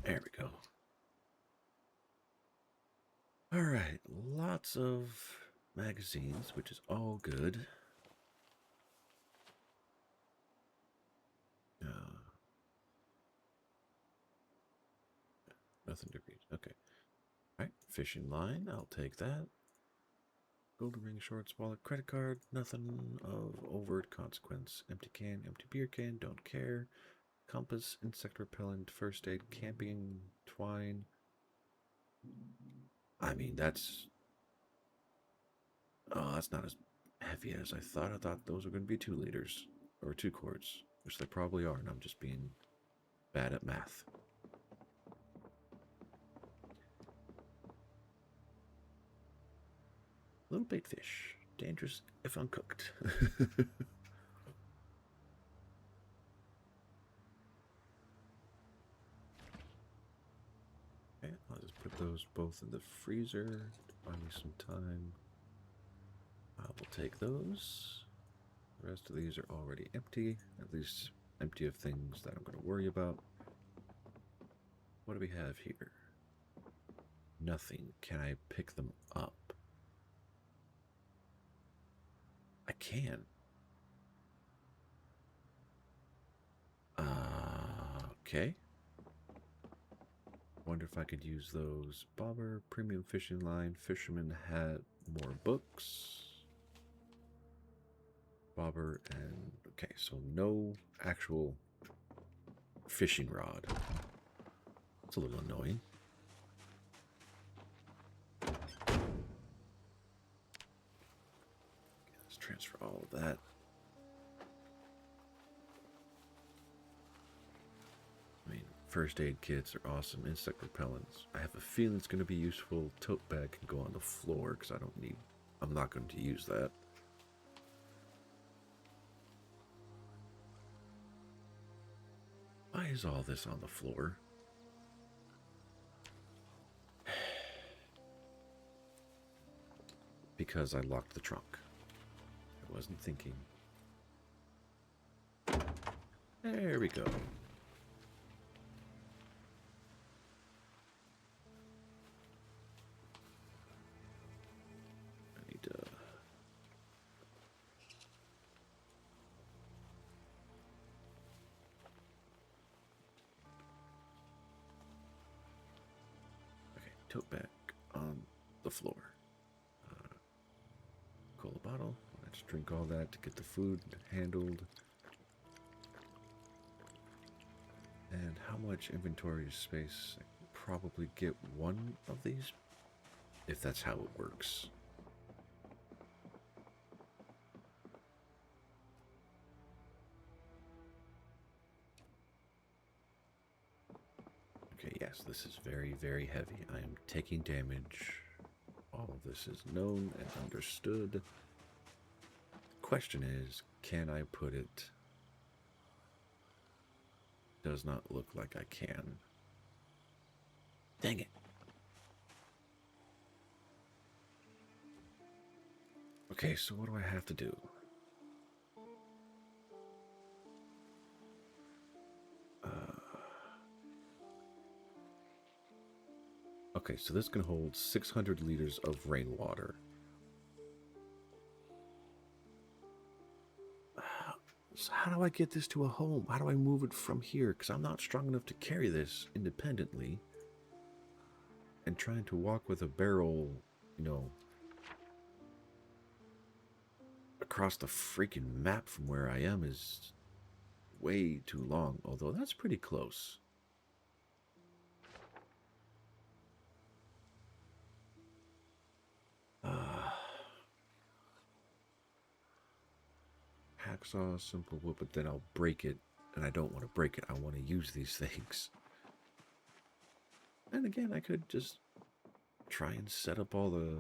There we go. All right, lots of magazines, which is all good. Nothing to read. Okay. All right, fishing line. I'll take that. Golden ring, shorts, wallet, credit card. Nothing of overt consequence. Empty can, empty beer can. Don't care. Compass, insect repellent, first aid, camping, twine. I mean, that's not as heavy as I thought. I thought those were going to be 2 liters or 2 quarts, which they probably are, and I'm just being bad at math. Little bait fish, dangerous if uncooked. Okay, I'll just put those both in the freezer to buy me some time. I will take those. The rest of these are already empty, at least empty of things that I'm going to worry about. What do we have here? Nothing. Can I pick them up? I can. Okay. Wonder if I could use those. Bobber, premium fishing line, fisherman hat, more books. Bobber, and okay, so no actual fishing rod. It's a little annoying. Okay, let's transfer all of that. I mean, first aid kits are awesome. Insect repellents. I have a feeling it's going to be useful. Tote bag can go on the floor because I'm not going to use that. Why is all this on the floor? Because I locked the trunk. I wasn't thinking. There we go. I need to... Okay, tote bag on the floor. Cola bottle. Let's drink all that to get the food handled. And how much inventory space? I can probably get one of these, if that's how it works. Okay, yes, this is very, very heavy. I am taking damage. All of this is known and understood. The question is, can I put it? Does not look like I can. Dang it. Okay, so what do I have to do? Okay, so this can hold 600 liters of rainwater. So how do I get this to a home? How do I move it from here? Because I'm not strong enough to carry this independently. And trying to walk with a barrel, you know, across the freaking map from where I am is way too long. Although that's pretty close. hacksaw, simple wood, but then I'll break it, and I don't want to break it. I want to use these things. And again, I could just try and set up all the...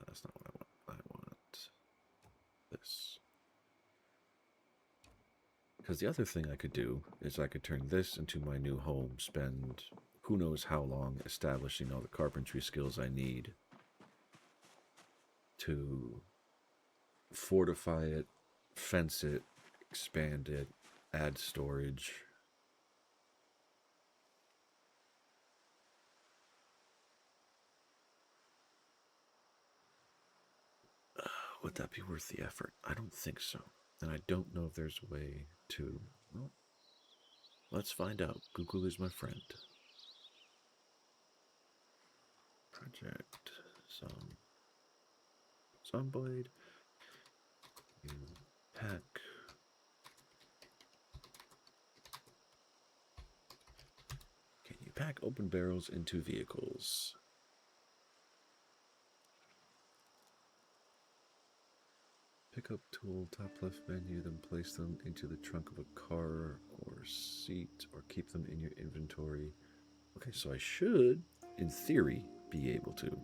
that's not what I want. I want this. Because the other thing I could do is I could turn this into my new home, spend who knows how long establishing all the carpentry skills I need to fortify it, fence it, expand it, add storage. Would that be worth the effort? I don't think so. And I don't know if there's a way to... Well, let's find out. Google is my friend. Project Zomboid. Pack. Can you pack open barrels into vehicles? Pick up tool, top left menu, then place them into the trunk of a car or seat, or keep them in your inventory. Okay, so I should, in theory, be able to.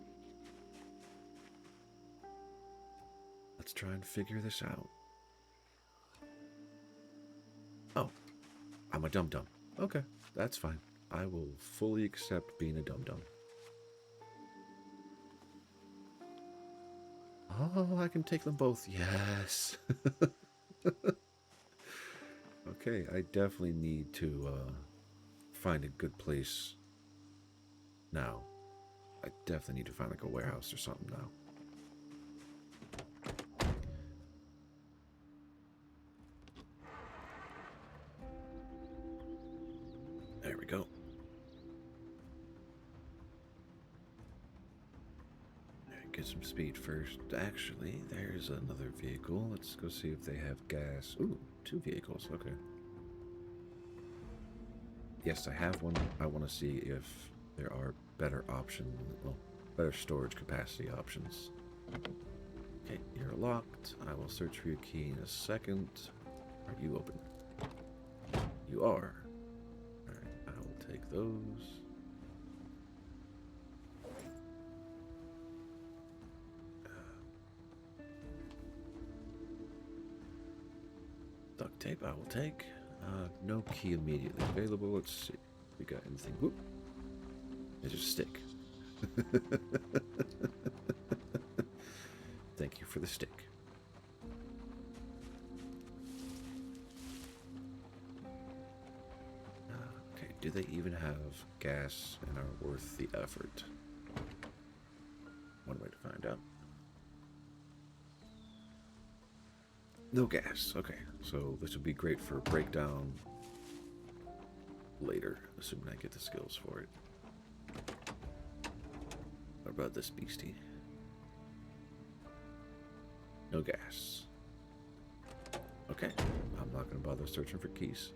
Let's try and figure this out. Oh, I'm a dum-dum. Okay, that's fine. I will fully accept being a dum-dum. Oh, I can take them both. Yes. Okay, I definitely need to find a good place now. I definitely need to find like a warehouse or something now. There we go. Get some speed first. Actually, there's another vehicle. Let's go see if they have gas. Ooh, 2 vehicles. Okay. Yes, I have one. I want to see if there are better options. Well, better storage capacity options. Okay, you're locked. I will search for your key in a second. Are you open? You are. Alright, I will take those. Duct tape I will take. No key immediately available. Let's see. We got anything? Whoop. There's a stick. Thank you for the stick. Okay, do they even have gas and are worth the effort? One way to find out. No gas. Okay, so this would be great for breakdown later, assuming I get the skills for it. What about this beastie? No gas. Okay, I'm not going to bother searching for keys.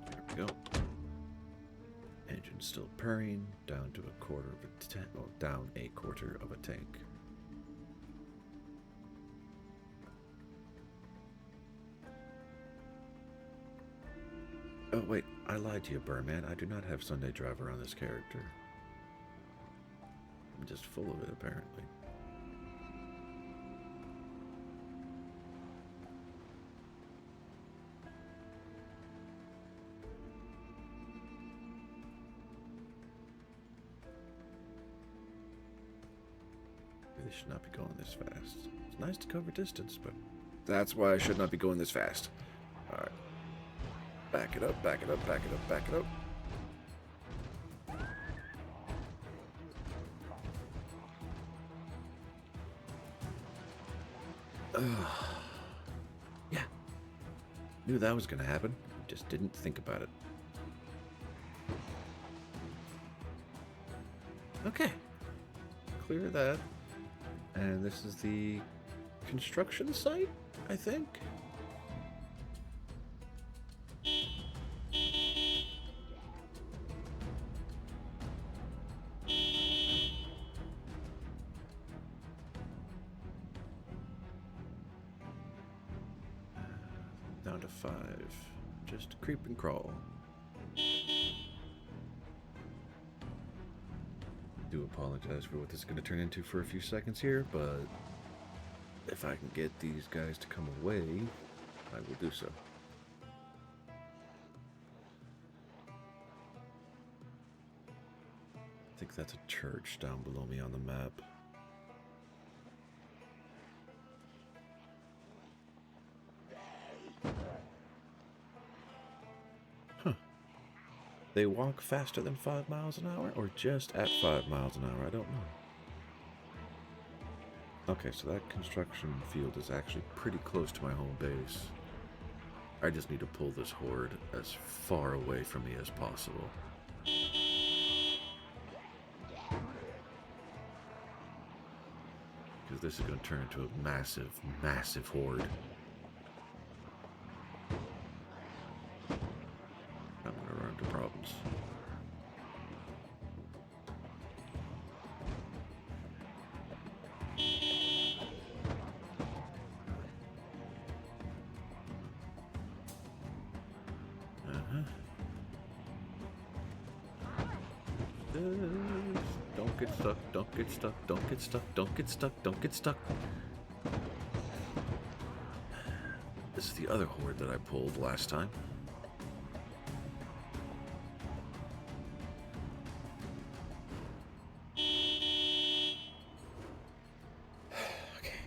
There we go. Engine still purring, down to a quarter of a tank, well, down a quarter of a tank. Oh wait, I lied to you, Burman. I do not have Sunday Driver on this character. I'm just full of it, apparently. Really should not be going this fast. It's nice to cover distance, but that's why I should not be going this fast. Alright. Back it up, back it up, back it up, back it up. Yeah. Knew that was going to happen. Just didn't think about it. Okay. Clear that. And this is the construction site, I think. down to 5. Just creep and crawl. Do apologize for what this is going to turn into for a few seconds here, but if I can get these guys to come away, I will do so. I think that's a church down below me on the map. Huh. They walk faster than 5 miles an hour, or just at 5 miles an hour? I don't know. Okay, so that construction field is actually pretty close to my home base. I just need to pull this horde as far away from me as possible. Because this is going to turn into a massive, massive horde. I'm going to run into problems. Don't get stuck, don't get stuck, don't get stuck, don't get stuck, don't get stuck. This is the other horde that I pulled last time. Okay.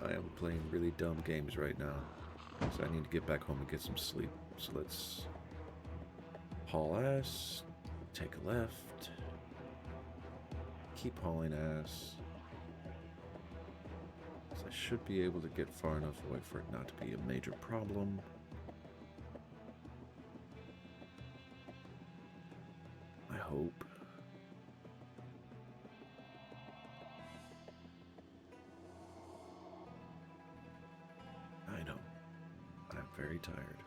I am playing really dumb games right now. So I need to get back home and get some sleep. So let's haul ass, take a left, keep hauling ass. So I should be able to get far enough away for it not to be a major problem. I hope. I know. I'm very tired.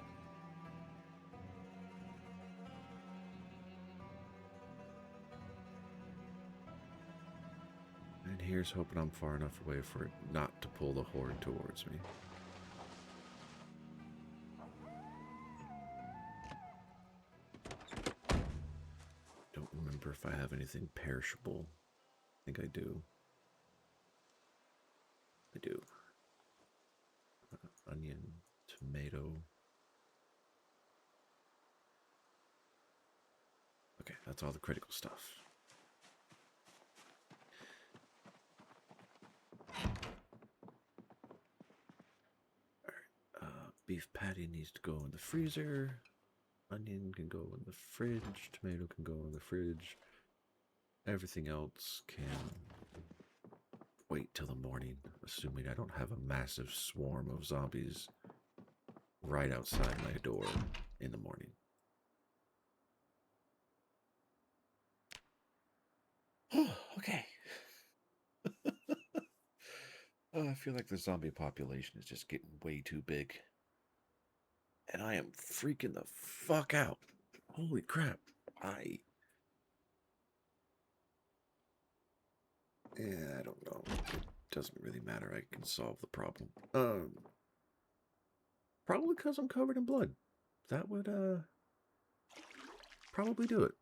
And here's hoping I'm far enough away for it not to pull the horde towards me. Don't remember if I have anything perishable. I think I do. I do. Onion, tomato. Okay, that's all the critical stuff. Alright, beef patty needs to go in the freezer. Onion can go in the fridge. Tomato can go in the fridge. Everything else can wait till the morning, assuming I don't have a massive swarm of zombies right outside my door in the morning. Okay. I feel like the zombie population is just getting way too big. And I am freaking the fuck out. Holy crap. I don't know. It doesn't really matter. I can solve the problem. Probably because I'm covered in blood. That would, probably do it.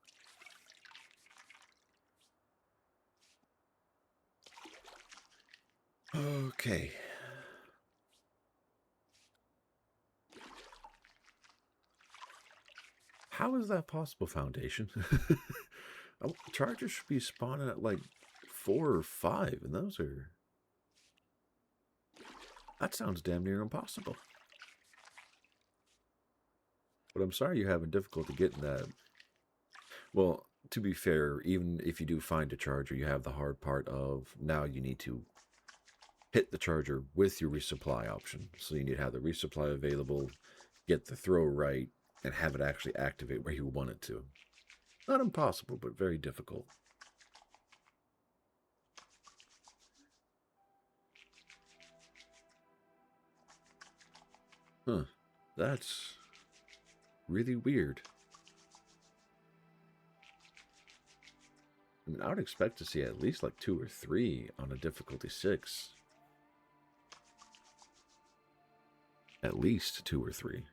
Okay. How is that possible, Foundation? Chargers should be spawning at like 4 or 5, and those are... That sounds damn near impossible. But I'm sorry you're having difficulty getting that. Well, to be fair, even if you do find a charger, you have the hard part of now you need to hit the charger with your resupply option. So you need to have the resupply available, get the throw right, and have it actually activate where you want it to. Not impossible, but very difficult. Huh. That's really weird. I mean, I would expect to see at least like 2 or 3 on a difficulty 6. At least 2 or 3.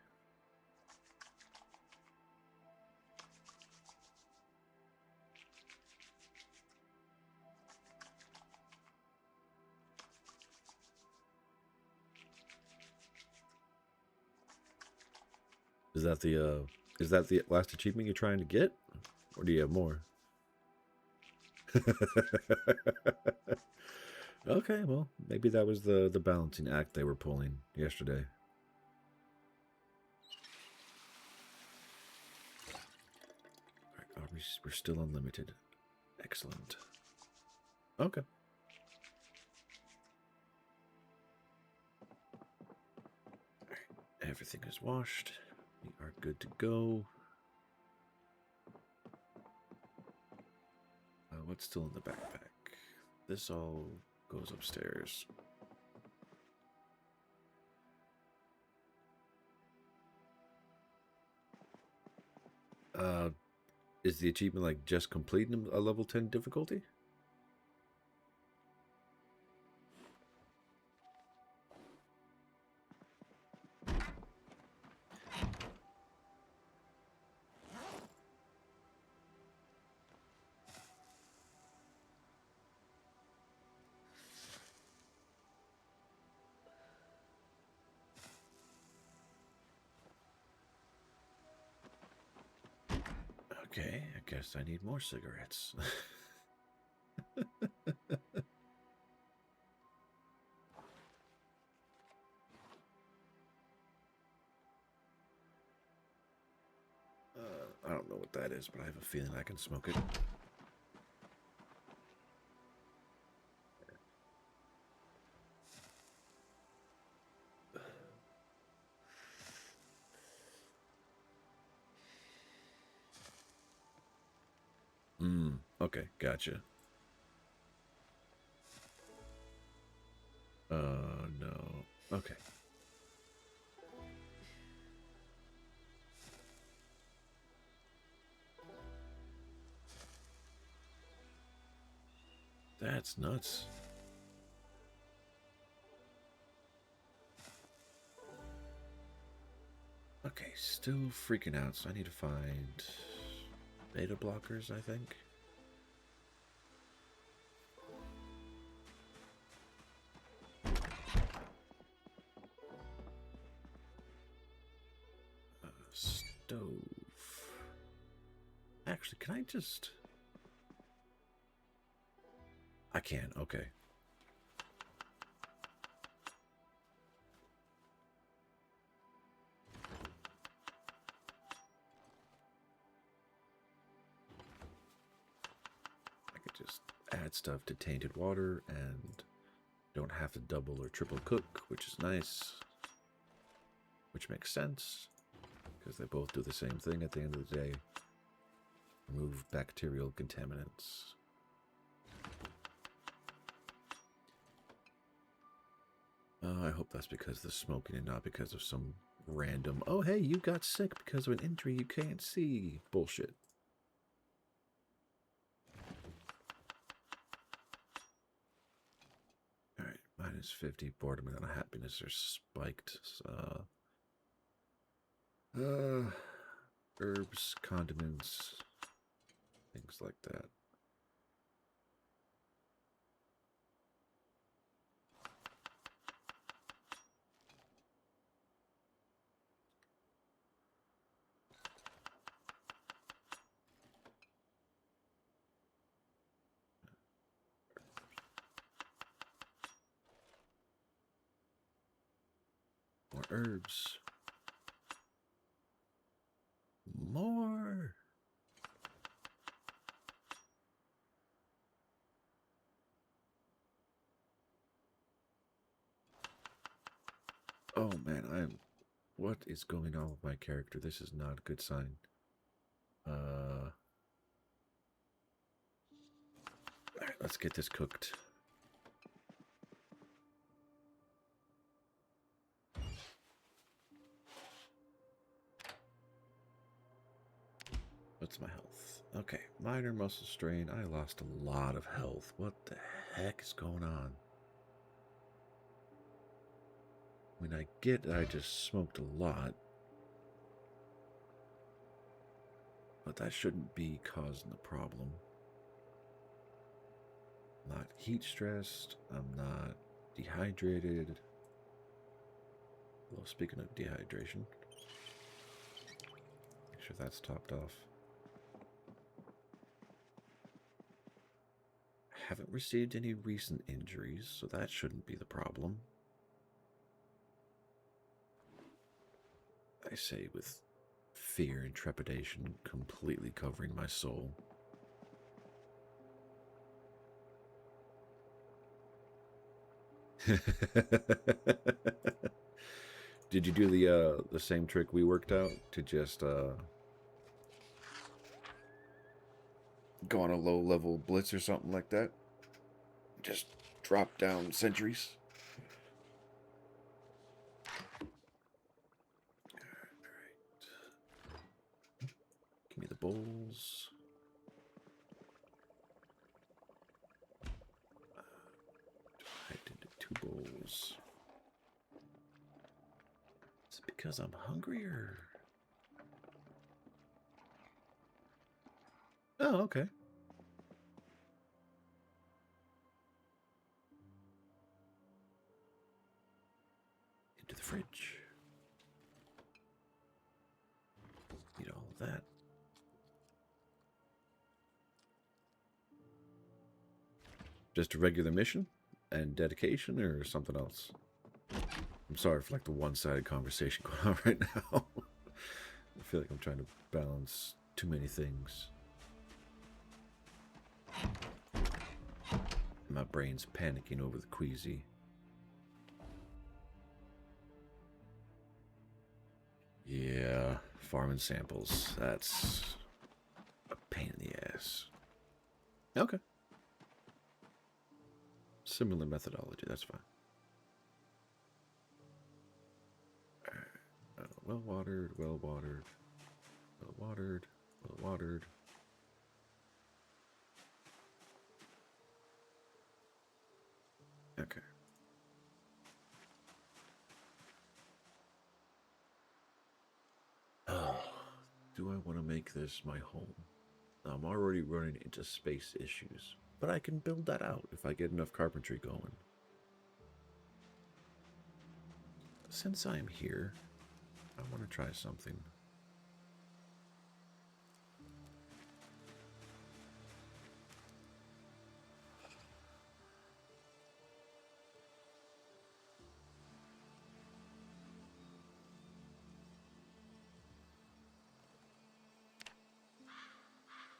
Is that the last achievement you're trying to get? Or do you have more? Okay, well, maybe that was the balancing act they were pulling yesterday. All right, we're still unlimited. Excellent. Okay. All right, everything is washed. We are good to go. What's still in the backpack? This all goes upstairs. Is the achievement like just completing a level 10 difficulty? Okay, I guess I need more cigarettes. I don't know what that is, but I have a feeling I can smoke it. Okay, gotcha. No. Okay. That's nuts. Okay, still freaking out, so I need to find beta blockers, I think. Stove. Actually, can I just... I can, okay. I could just add stuff to tainted water and don't have to double or triple cook, which is nice. Which makes sense, because they both do the same thing at the end of the day. Remove bacterial contaminants. I hope that's because of the smoking and not because of some random, oh hey, you got sick because of an injury you can't see bullshit. Alright, minus 50, boredom and unhappiness are spiked. Herbs, condiments, things like that. More herbs. More. Oh man, what is going on with my character? This is not a good sign. Alright, let's get this cooked. What's my health? Okay, minor muscle strain. I lost a lot of health. What the heck is going on? I mean, I get that I just smoked a lot, but that shouldn't be causing the problem. I'm not heat stressed. I'm not dehydrated. Well, speaking of dehydration, make sure that's topped off. I haven't received any recent injuries, so that shouldn't be the problem. I say with fear and trepidation completely covering my soul. Did you do the same trick we worked out to just go on a low level blitz or something like that? Just drop down sentries. Alright. Give me the bowls. Divided into 2 bowls. Is it because I'm hungrier? Oh, okay. Into the fridge. Eat all of that. Just a regular mission and dedication or something else? I'm sorry for like the one-sided conversation going on right now. I feel like I'm trying to balance too many things. My brain's panicking over the queasy. Yeah, farming samples. That's a pain in the ass. Okay. Similar methodology, that's fine. Well-watered, well-watered, well-watered, well-watered. Okay. Oh, do I want to make this my home? I'm already running into space issues, but I can build that out if I get enough carpentry going. Since I'm here, I want to try something.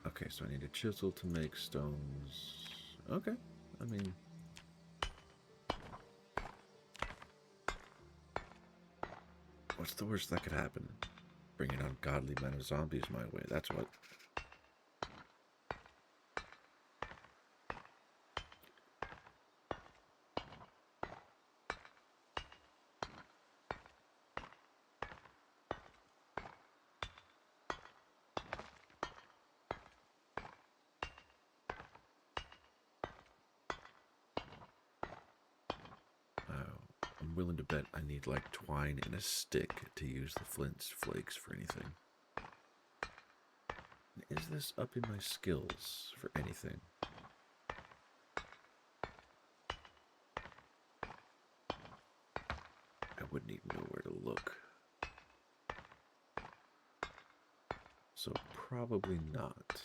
Okay, so I need a chisel to make stones. Okay, I mean... what's the worst that could happen? Bringing ungodly men of zombies my way, that's what. I'm willing to bet I need like twine and a stick to use the flint flakes for anything. Is this upping my skills for anything? I wouldn't even know where to look. So probably not.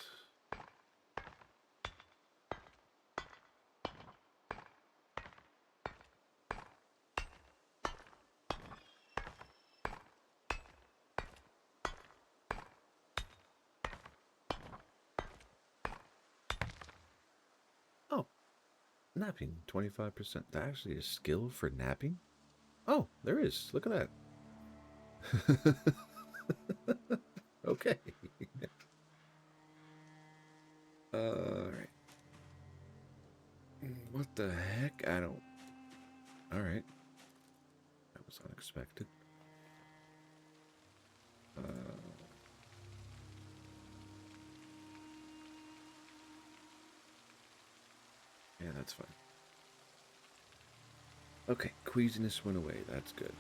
Oh, napping, 25%. That actually a skill for napping? Oh, there is. Look at that. Okay. Alright. What the heck? I don't... Alright. That was unexpected. Yeah, that's fine. Okay, queasiness went away. That's good.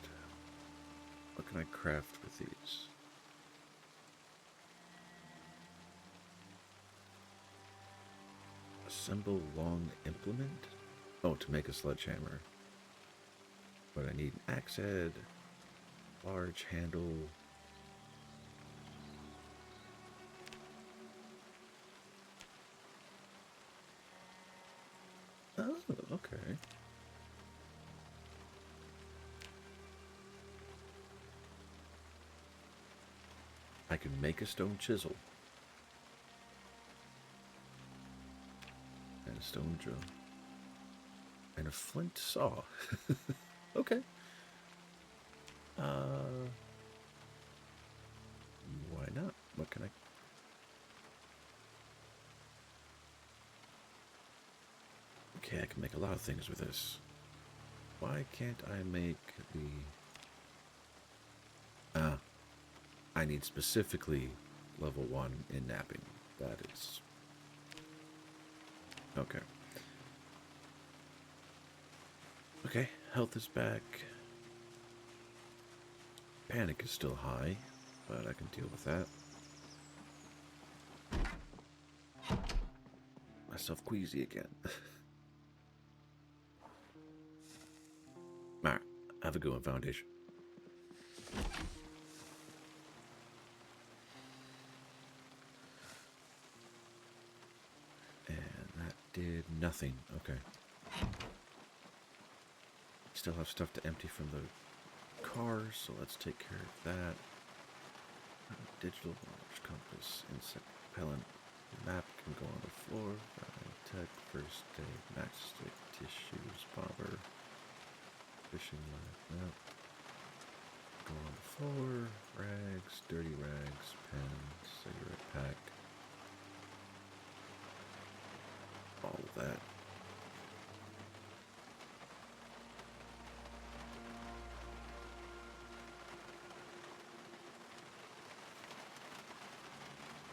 What can I craft with these? Assemble long implement? Oh, to make a sledgehammer. But I need an axe head, large handle. Oh, okay. I can make a stone chisel. And a stone drill. And a flint saw. Okay. Why not? What can I... Okay, I can make a lot of things with this. Why can't I make the... I need specifically level 1 in napping. That is... Okay. Okay, health is back. Panic is still high, but I can deal with that. Myself queasy again. Alright, have a good one, Foundation. And that did nothing. Okay. Still have stuff to empty from the car, so let's take care of that. Digital launch compass, insect repellent, map can go on the floor. Tech, first aid, matchstick, tissues, bobber, fishing line, map. Go on the floor, rags, dirty rags, pen, cigarette pack. All of that.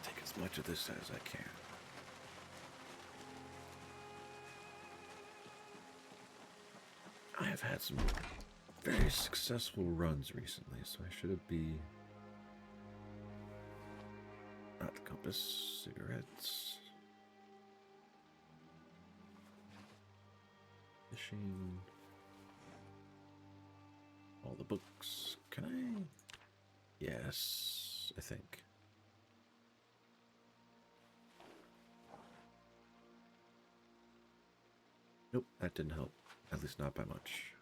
Take as much of this as I can. I have had some very successful runs recently, so I should be... Not the compass, cigarettes. Fishing. All the books. Can I? Yes, I think. Nope, that didn't help. At least not by much.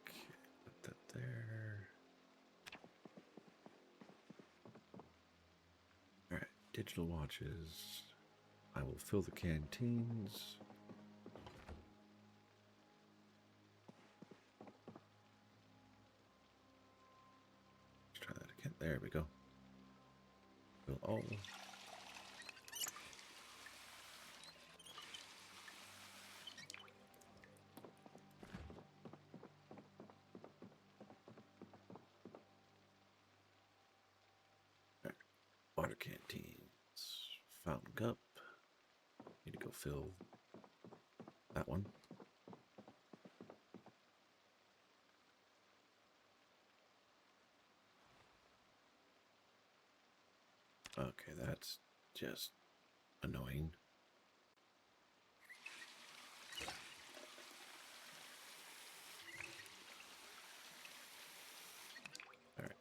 Okay, put that there. Alright, digital watches. I will fill the canteens. Let's try that again. There we go. Fill all. Water canteens. Fountain cup. Need to go fill that one. Okay, that's just annoying. Alright.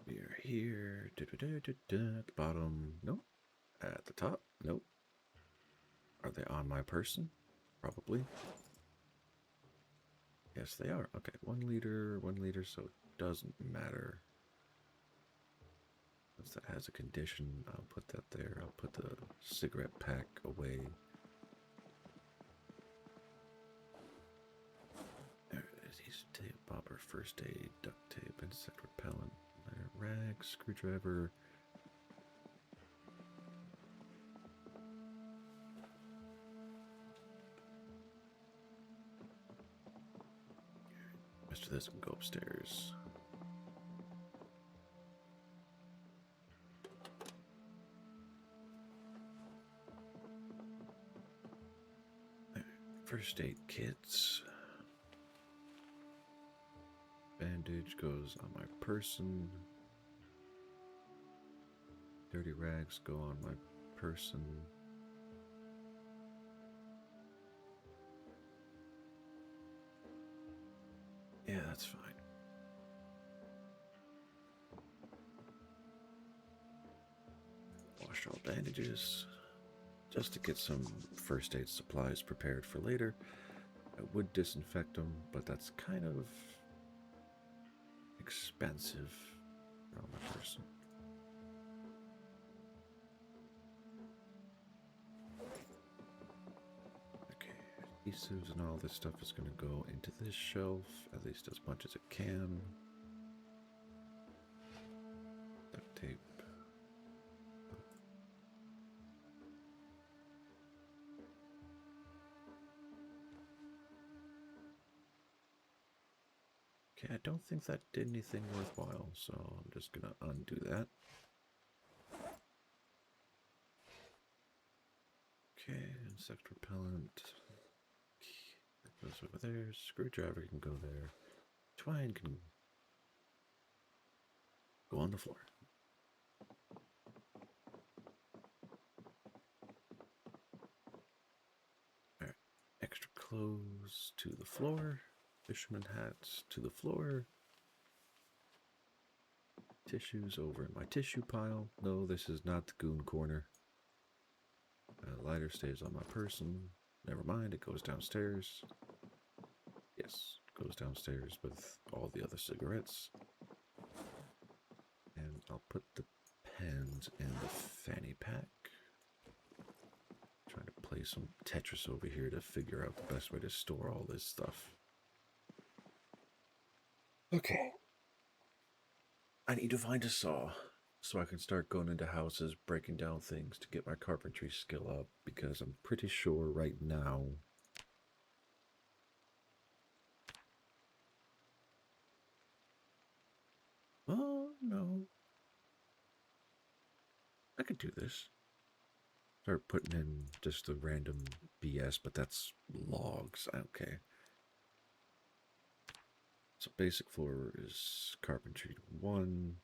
We are here. At the bottom. Nope. At the top. Nope. Are they on my person? Probably. Yes, they are. Okay, 1 liter, so it doesn't matter. Since that has a condition, I'll put that there. I'll put the cigarette pack away. There it is. Easy tape, bobber, first aid, duct tape, insect repellent, rag, screwdriver. After this, we can go upstairs. First aid kits. Bandage goes on my person. Dirty rags go on my person. Yeah, that's fine. Wash all bandages. Just to get some first aid supplies prepared for later. I would disinfect them, but that's kind of expensive on my person. Okay, adhesives and all this stuff is going to go into this shelf, at least as much as it can. Duct tape. Okay, I don't think that did anything worthwhile, so I'm just going to undo that. Okay, insect repellent. That goes over there. Screwdriver can go there. Twine can go on the floor. Alright, extra clothes to the floor. Fisherman hats to the floor. Tissues over in my tissue pile. No, this is not the goon corner. Lighter stays on my person. Never mind, it goes downstairs. Yes, it goes downstairs with all the other cigarettes. And I'll put the pens in the fanny pack. Trying to play some Tetris over here to figure out the best way to store all this stuff. Okay. I need to find a saw so I can start going into houses, breaking down things to get my carpentry skill up, because I'm pretty sure right now oh no, I could do this. Start putting in just the random BS, but that's logs. Okay. So basic floor is carpentry 1,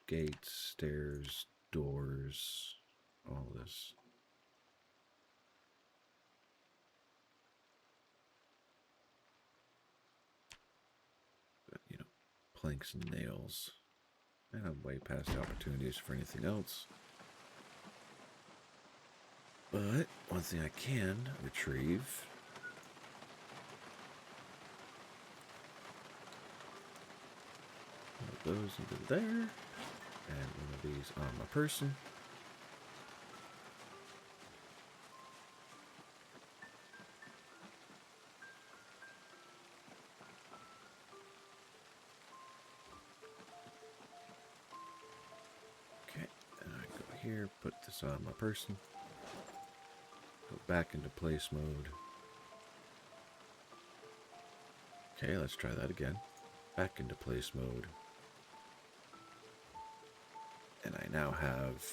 gates, stairs, doors, all this. But, you know, planks and nails. And I'm way past opportunities for anything else. But one thing I can retrieve. One of those into there. And one of these on my person. Okay, and I go here, put this on my person. Go back into place mode. Okay, let's try that again. Back into place mode. And I now have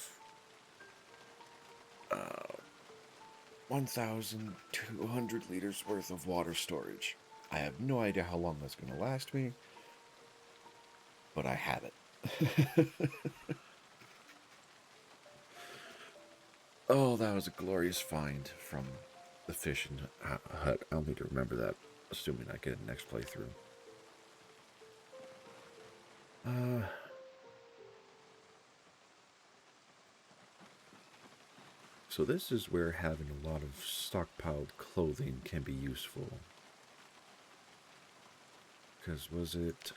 1,200 liters worth of water storage. I have no idea how long that's going to last me, but I have it. Oh, that was a glorious find from the fishing hut. I'll need to remember that, assuming I get it next playthrough. So this is where having a lot of stockpiled clothing can be useful. Because was it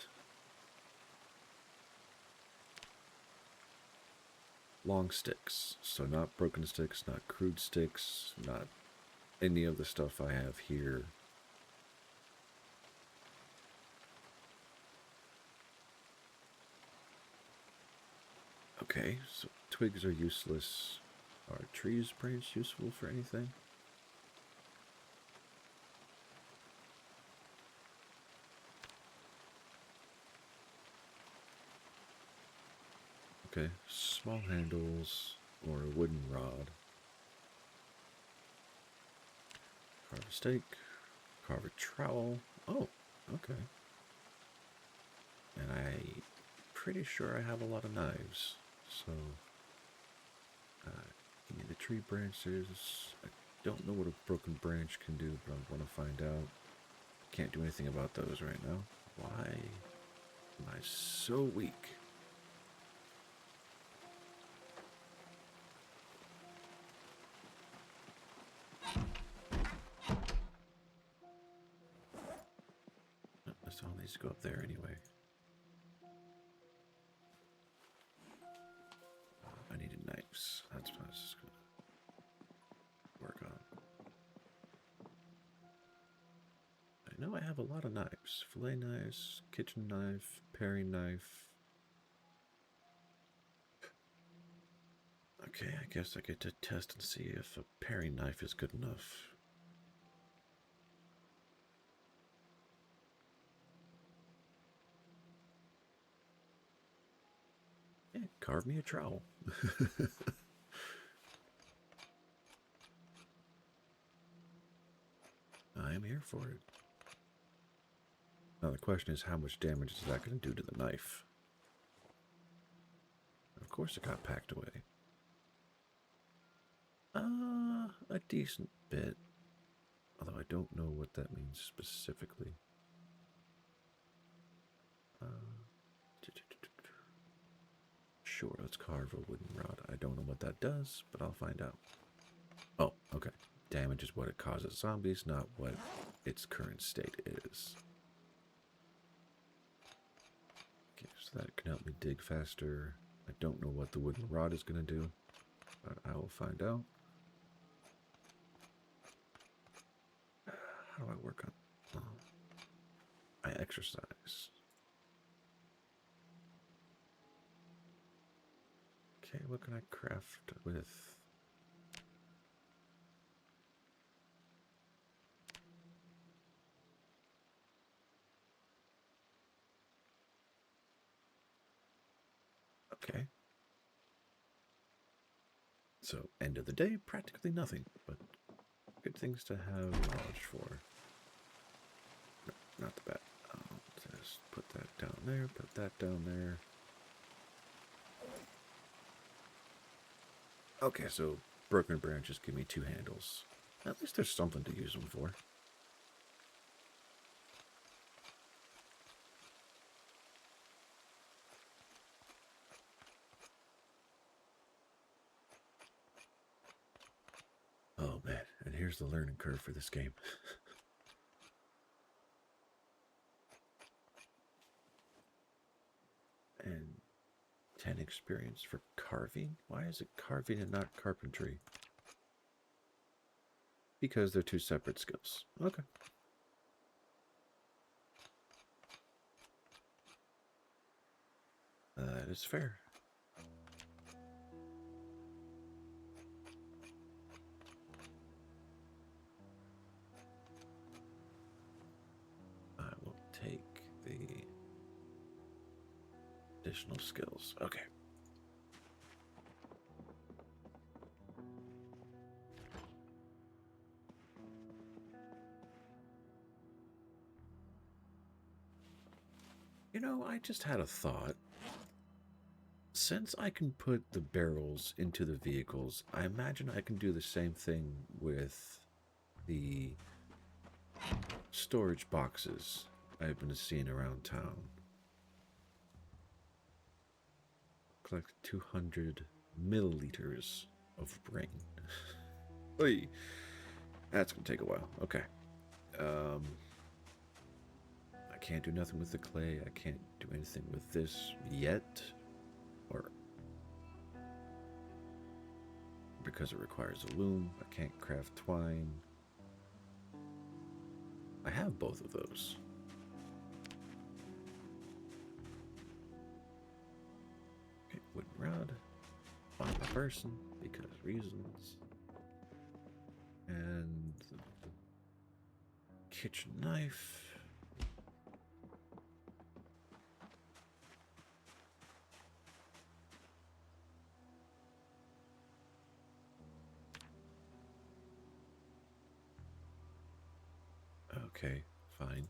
long sticks? So not broken sticks, not crude sticks, not any of the stuff I have here. Okay, so twigs are useless. Are tree sprays useful for anything? Okay, small handles or a wooden rod. Carve a steak. Carve a trowel. Oh, okay. And I'm pretty sure I have a lot of knives. So, give me the tree branches. I don't know what a broken branch can do, but I want to find out. Can't do anything about those right now. Why am I so weak? This all needs to go up there anyway. I needed knives. That's what I was just going to work on. I know I have a lot of knives. Fillet knives, kitchen knife, paring knife. Okay, I guess I get to test and see if a paring knife is good enough. Yeah, carve me a trowel. I am here for it. Now the question is, how much damage is that going to do to the knife? Of course it got packed away. A decent bit. Although I don't know what that means specifically. Sure, let's carve a wooden rod. I don't know what that does, but I'll find out. Oh, okay. Damage is what it causes zombies, not what its current state is. Okay, so that can help me dig faster. I don't know what the wooden rod is going to do, but I will find out. How do I work on... I exercise. Okay, what can I craft with? Okay. So, end of the day, practically nothing, but good things to have knowledge for. No, not the bat. Just put that down there, put that down there. Okay, so broken branches give me 2 handles. At least there's something to use them for. Oh man, and here's the learning curve for this game. And 10 experience for carving? Why is it carving and not carpentry? Because they're 2 separate skills. Okay. That is fair. I will take the additional skills. Okay. You know, I just had a thought. Since I can put the barrels into the vehicles, I imagine I can do the same thing with the storage boxes I've been seeing around town. Collect 200 milliliters of rain. Oy. That's gonna take a while. Okay. I can't do nothing with the clay. I can't do anything with this yet. Or because it requires a loom, I can't craft twine. I have both of those. Okay, wooden rod. Find the person, because reasons. And the kitchen knife. Okay, fine.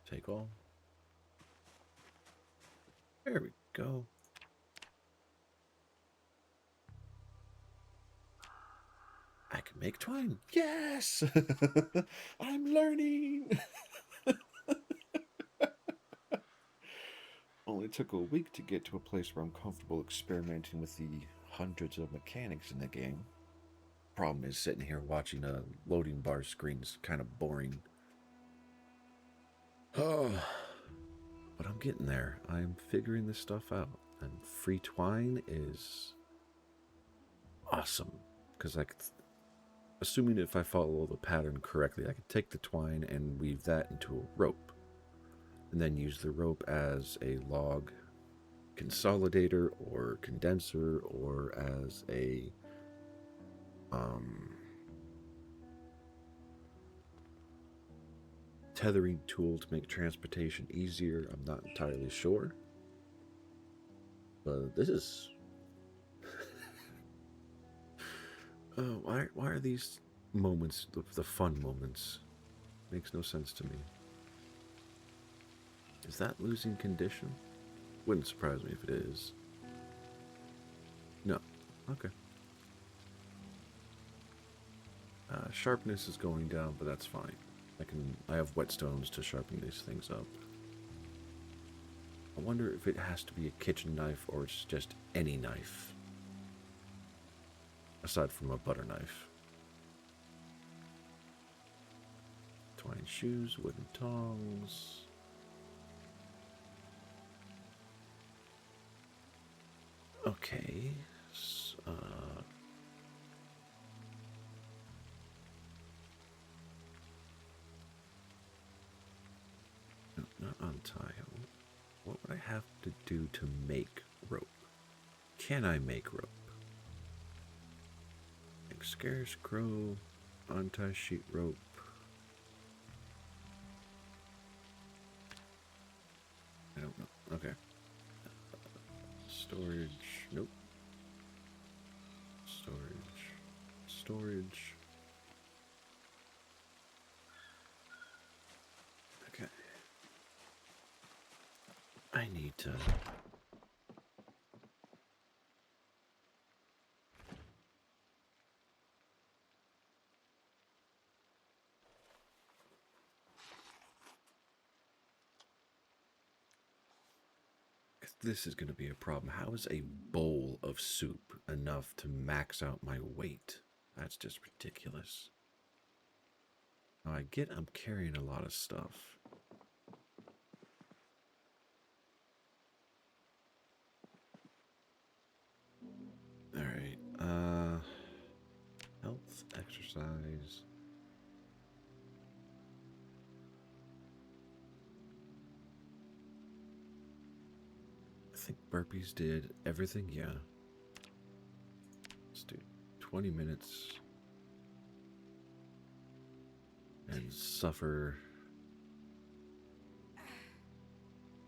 Take all. There we go. I can make twine. Yes! I'm learning! Only took a week to get to a place where I'm comfortable experimenting with the hundreds of mechanics in the game. Problem is, sitting here watching a loading bar screen is kind of boring. Oh, but I'm getting there. I'm figuring this stuff out. And free twine is awesome. Because assuming if I follow the pattern correctly, I could take the twine and weave that into a rope. And then use the rope as a log consolidator or condenser or as a tethering tool to make transportation easier. I'm not entirely sure. But this is... why are these moments, the fun moments? Makes no sense to me. Is that losing condition? Wouldn't surprise me if it is. No. Okay. Sharpness is going down, but that's fine. I have whetstones to sharpen these things up. I wonder if it has to be a kitchen knife or it's just any knife. Aside from a butter knife. Twine shoes, wooden tongs. Okay. No, not untie. What would I have to do to make rope? Can I make rope? Make scarecrow, untie sheet rope. I don't know. Okay. Storage. Nope. Storage. Okay. I need to... This is going to be a problem. How is a bowl of soup enough to max out my weight? That's just ridiculous. Now I get I'm carrying a lot of stuff. Alright, health, exercise. I think burpees did everything, yeah. Let's do 20 minutes. And suffer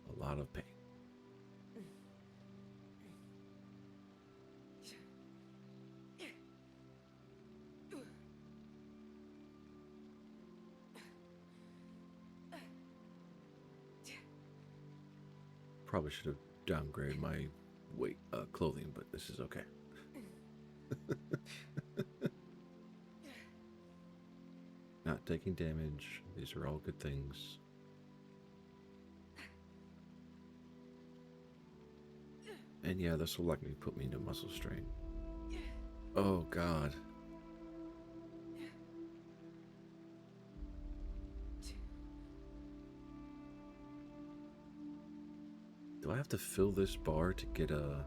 a lot of pain. Probably should have downgraded my weight clothing, but this is okay. Not taking damage. These are all good things. And yeah, this will likely put me into muscle strain. Oh god. Do I have to fill this bar to get a...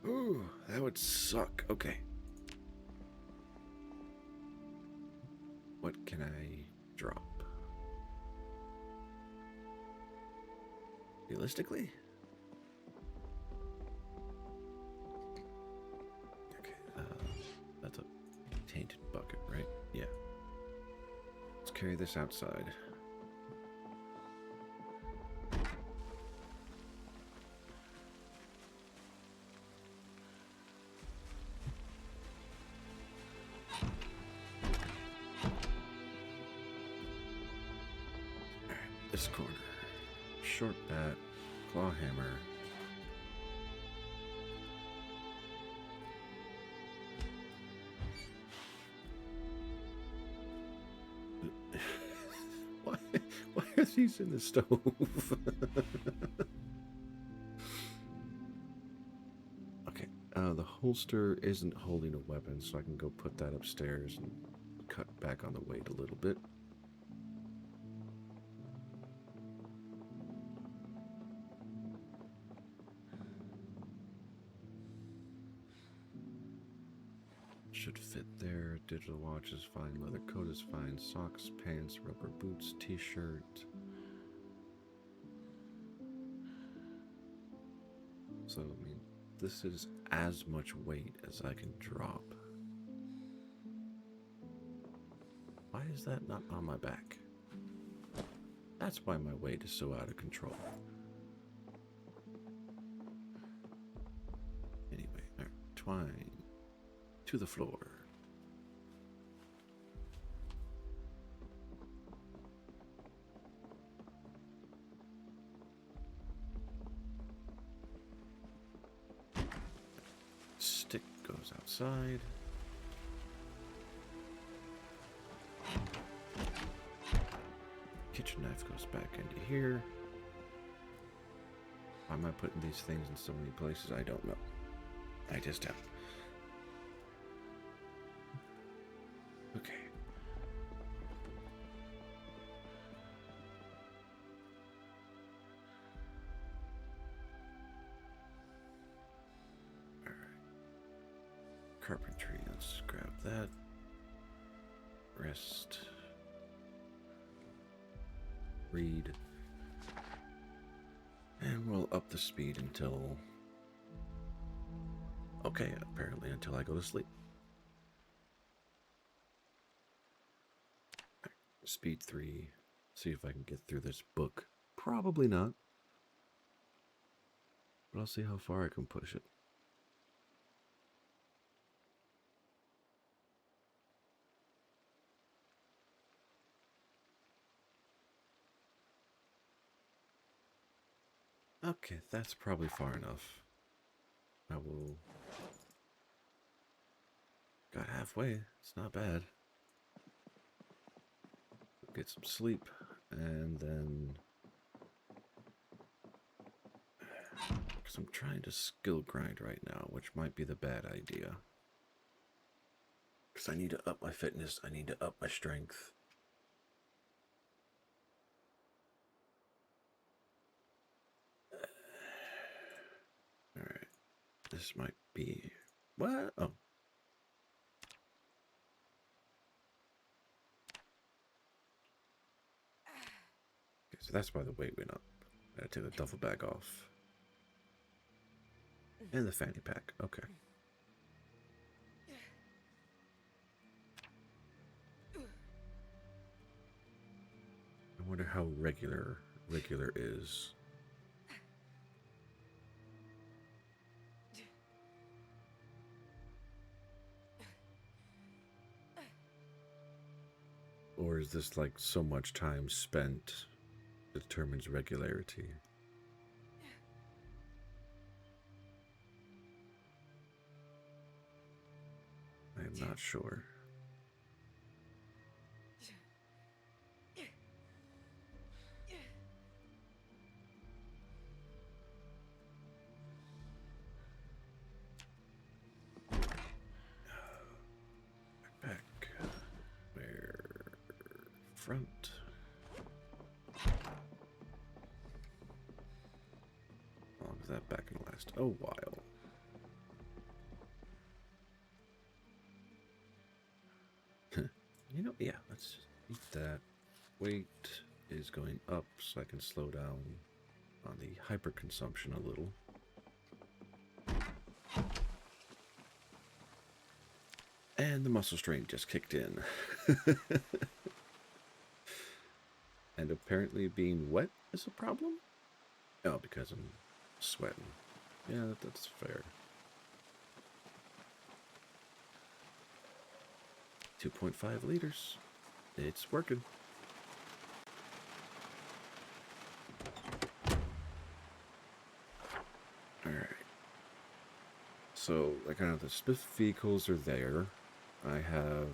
Ooh, that would suck. Okay. What can I drop? Realistically? Okay, that's a tainted bucket, right? Yeah. Let's carry this outside. this corner. Short bat, claw hammer. Why are these in the stove? Okay, the holster isn't holding a weapon, so I can go put that upstairs and cut back on the weight a little bit. Should fit there. Digital watch is fine. Leather coat is fine. Socks, pants, rubber boots, t-shirt. So, I mean, this is as much weight as I can drop. Why is that not on my back? That's why my weight is so out of control. Anyway, all right, twine to the floor. Stick goes outside. Kitchen knife goes back into here. Why am I putting these things in so many places? I don't know. I just am. Okay. All right. Carpentry, let's grab that. Rest. Read. And we'll up the speed until... Okay, apparently until I go to sleep. Speed 3. See if I can get through this book. Probably not. But I'll see how far I can push it. Okay, that's probably far enough. I will... Got halfway. It's not bad. Get some sleep, and then... Because I'm trying to skill grind right now, which might be the bad idea. Because I need to up my fitness, I need to up my strength. Alright. This might be... What? Oh. Okay, so that's why the weight went up. I gotta take the duffel bag off. And the fanny pack. Okay. I wonder how regular is. Or is this like so much time spent determines regularity? I am not sure. Back. Where? Front. How long is that back gonna last? A while. You know, yeah, let's just eat that. Weight is going up so I can slow down on the hyperconsumption a little. And the muscle strain just kicked in. And apparently being wet is a problem? Oh, because I'm sweating. Yeah, that's fair. 2.5 liters. It's working. So, like, kind of the Smith vehicles are there. I have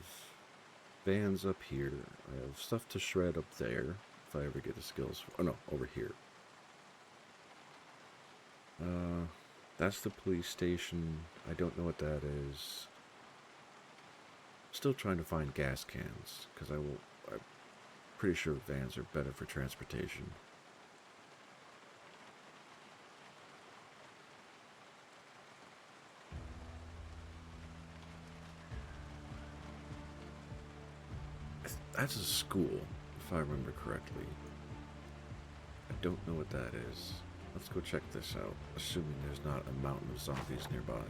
vans up here. I have stuff to shred up there. If I ever get the skills. Oh, no, over here. That's the police station. I don't know what that is. Still trying to find gas cans, because I'm pretty sure vans are better for transportation. That's a school, if I remember correctly. I don't know what that is. Let's go check this out, assuming there's not a mountain of zombies nearby.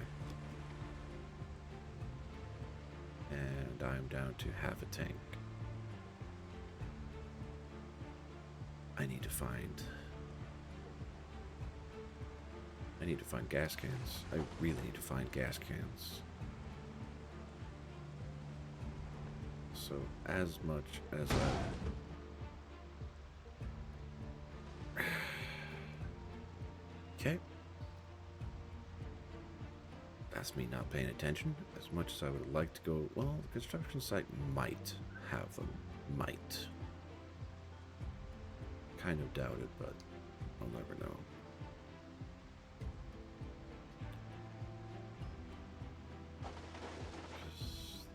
And I'm down to half a tank. I need to find gas cans. I really need to find gas cans. So as much as Okay. That's me not paying attention. As much as I would like to go, well, the construction site might have them. Might. Kind of doubt it, but I'll never know.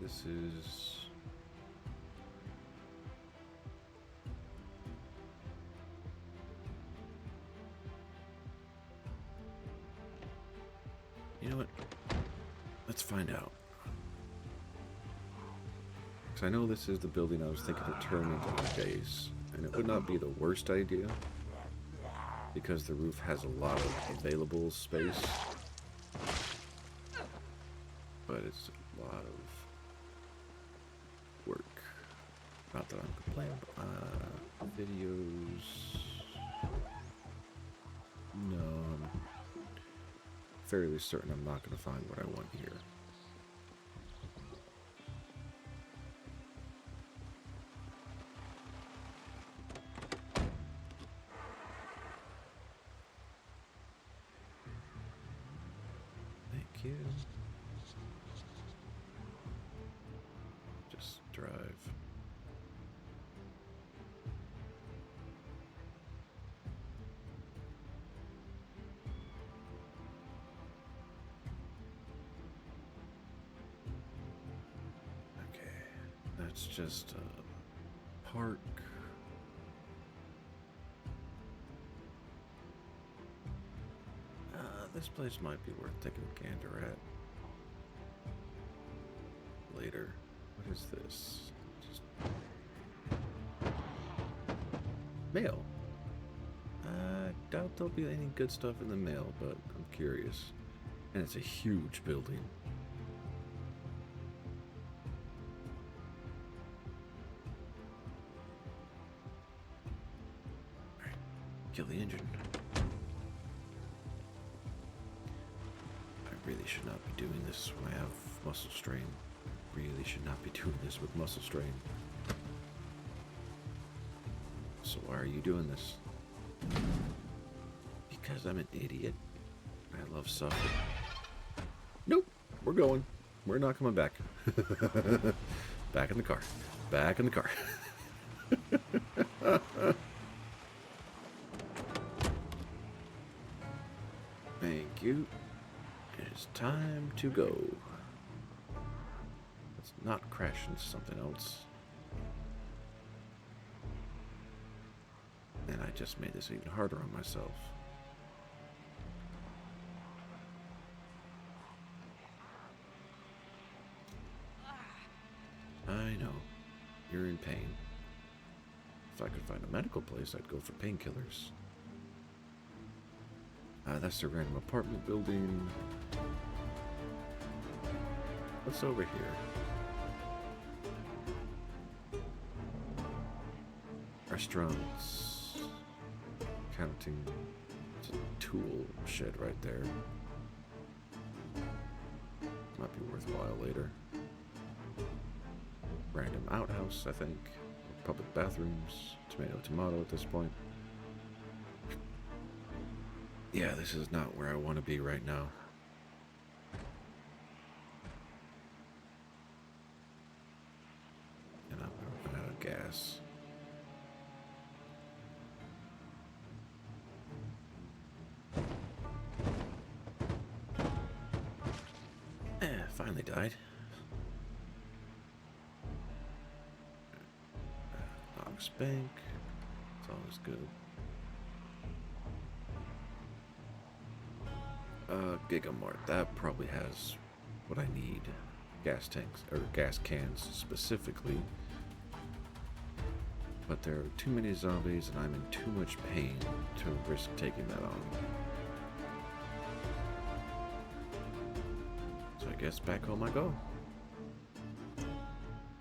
This is... You know what? Let's find out. Because I know this is the building I was thinking of turning into my base. And it would not be the worst idea. Because the roof has a lot of available space. But it's a lot of work. Not that I'm complaining, but videos... No, I'm fairly certain I'm not going to find what I want here. Thank you. Just drive. It's just a park. This place might be worth taking a gander at later. What is this? Just mail. I doubt there'll be any good stuff in the mail, but I'm curious. And it's a huge building. Kill the engine. I really should not be doing this when I have muscle strain. Really should not be doing this with muscle strain. So why are you doing this? Because I'm an idiot. I love suffering. Nope. We're going. We're not coming back. Back in the car. Back in the car. Thank you. It is time to go. Let's not crash into something else. And I just made this even harder on myself. I know. You're in pain. If I could find a medical place, I'd go for painkillers. That's a random apartment building. What's over here? Restaurants. Counting. It's a tool shed right there. Might be worthwhile later. Random outhouse, I think. Public bathrooms. Tomato, tomato at this point. Yeah, this is not where I want to be right now. finally died. Ox Bank. It's always good. Gigamart. That probably has what I need. Gas tanks, or gas cans specifically. But there are too many zombies and I'm in too much pain to risk taking that on. So I guess back home I go.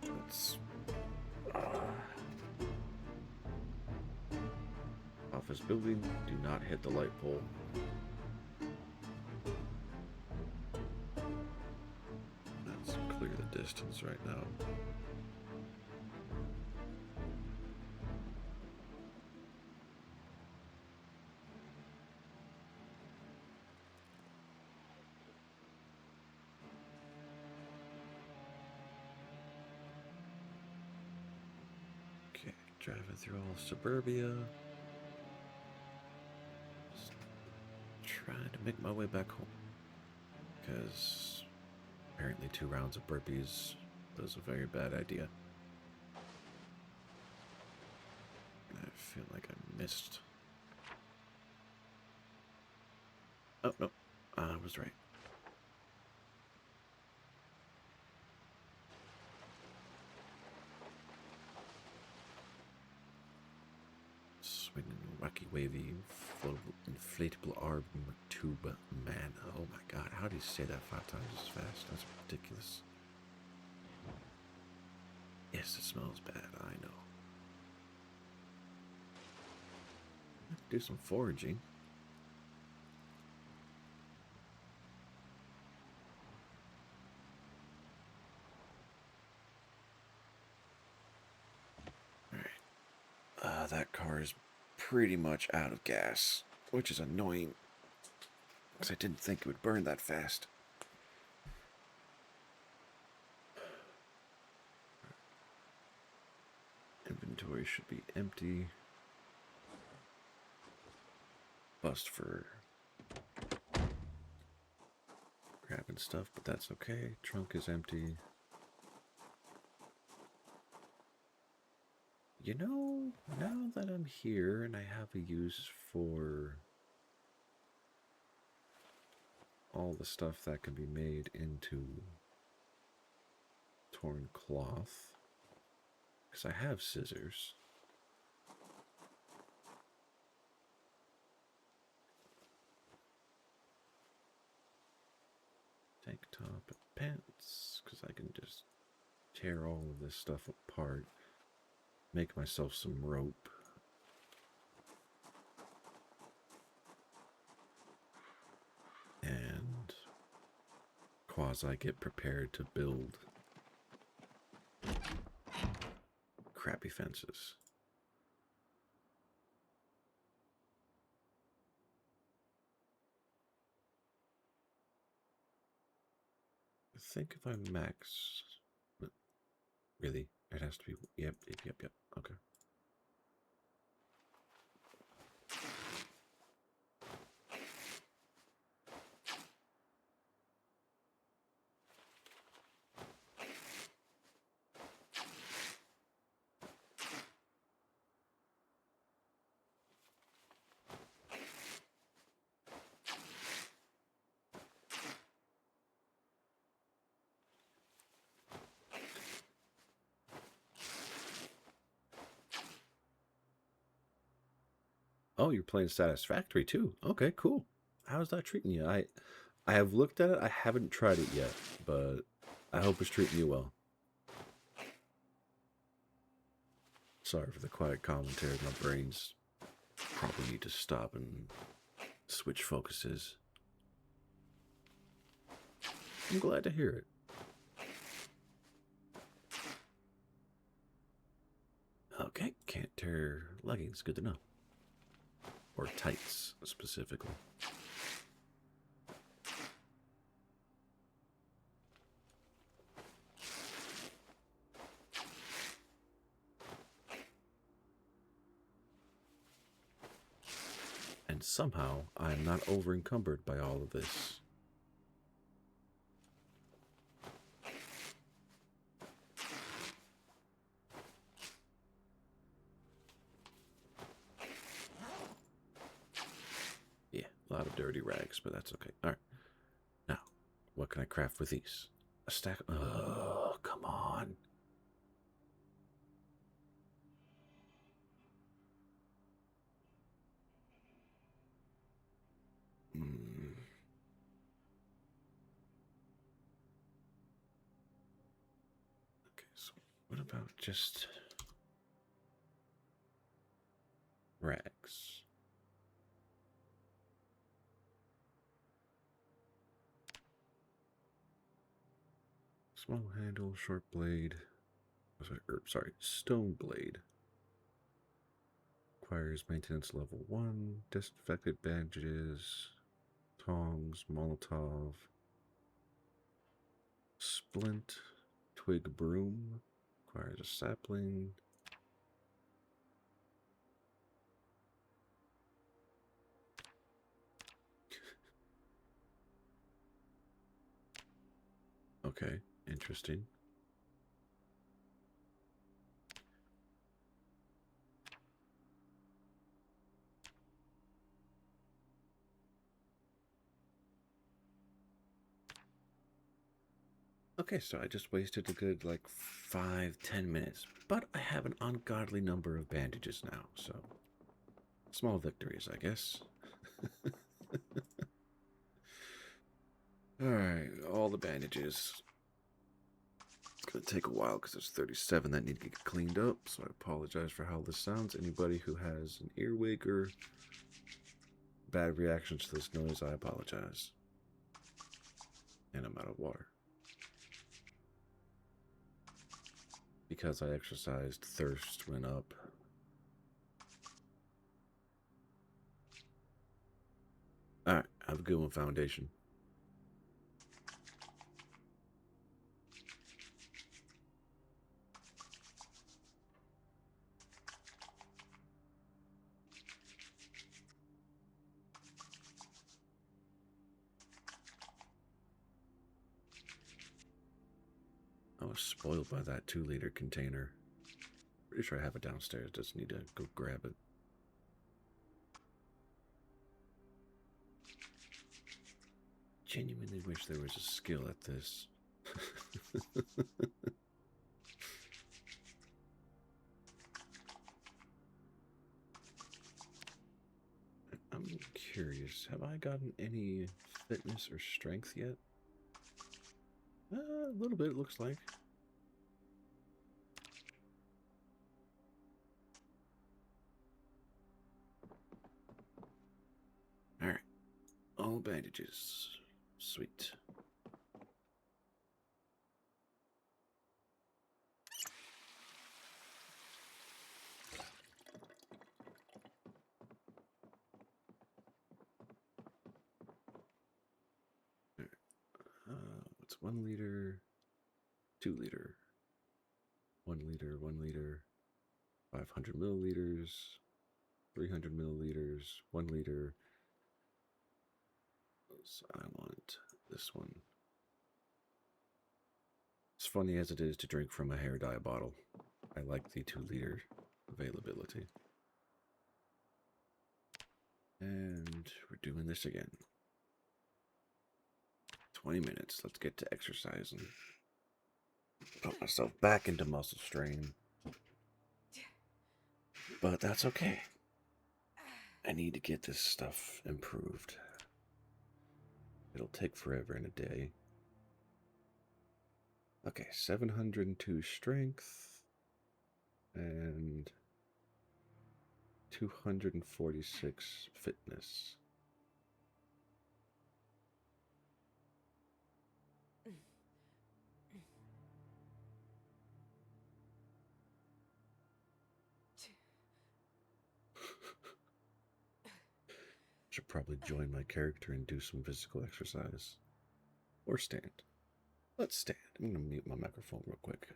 Let's... Office building, do not hit the light pole. Let's clear the distance right now. Okay, driving through all suburbia. Just trying to make my way back home. Because apparently 2 rounds of burpees was a very bad idea. I feel like I missed. Oh, no. I was right. Swinging wacky wavy inflatable arm tube man. Oh my god, how do you say that 5 times as fast? That's ridiculous. Yes, it smells bad, I know. Do some foraging. Alright. That car is pretty much out of gas, which is annoying, because I didn't think it would burn that fast. Inventory should be empty. Bust for grabbing stuff, but that's okay. Trunk is empty. You know, now that I'm here and I have a use for all the stuff that can be made into torn cloth, because I have scissors. Tank top and pants, because I can just tear all of this stuff apart. Make myself some rope. And quasi get prepared to build crappy fences. I think if I max... Really? It has to be... Yep. Okay. Oh, you're playing Satisfactory too. Okay, cool. How's that treating you? I have looked at it. I haven't tried it yet, but I hope it's treating you well. Sorry for the quiet commentary. My brains probably need to stop and switch focuses. I'm glad to hear it. Okay, can't tear leggings. Good to know. Or tights, specifically. And somehow, I'm not over-encumbered by all of this. A lot of dirty rags, but that's okay. All right. Now, what can I craft with these? A stack. Oh, come on. Hmm. Okay, so what about just rags? Small handle, short blade. Sorry, stone blade. Requires maintenance level 1. Disinfected bandages. Tongs, Molotov. Splint. Twig broom. Requires a sapling. Okay, interesting. Okay, so I just wasted a good like 5-10 minutes, but I have an ungodly number of bandages now, so small victories, I guess. Alright, all the bandages. It's gonna take a while because there's 37 that need to get cleaned up, so I apologize for how this sounds. Anybody who has an earwig or bad reactions to this noise, I apologize. And I'm out of water. Because I exercised, thirst went up. Alright, have a good one, Foundation. I was spoiled by that 2-liter container. Pretty sure I have it downstairs, just need to go grab it. Genuinely wish there was a skill at this. I'm curious, have I gotten any fitness or strength yet? A little bit, it looks like. Alright. All bandages. Sweet. What's 1 liter? 2 liter. 1 liter, 1 liter. 500 milliliters. 300 milliliters. 1 liter. So I want this one. As funny as it is to drink from a hair dye bottle, I like the 2-liter availability. And we're doing this again. 20 minutes. Let's get to exercising. Put myself back into muscle strain. But that's okay. I need to get this stuff improved. It'll take forever in a day. Okay, 702 strength. And 246 fitness. Should probably join my character and do some physical exercise. Or stand. Let's stand. I'm going to mute my microphone real quick.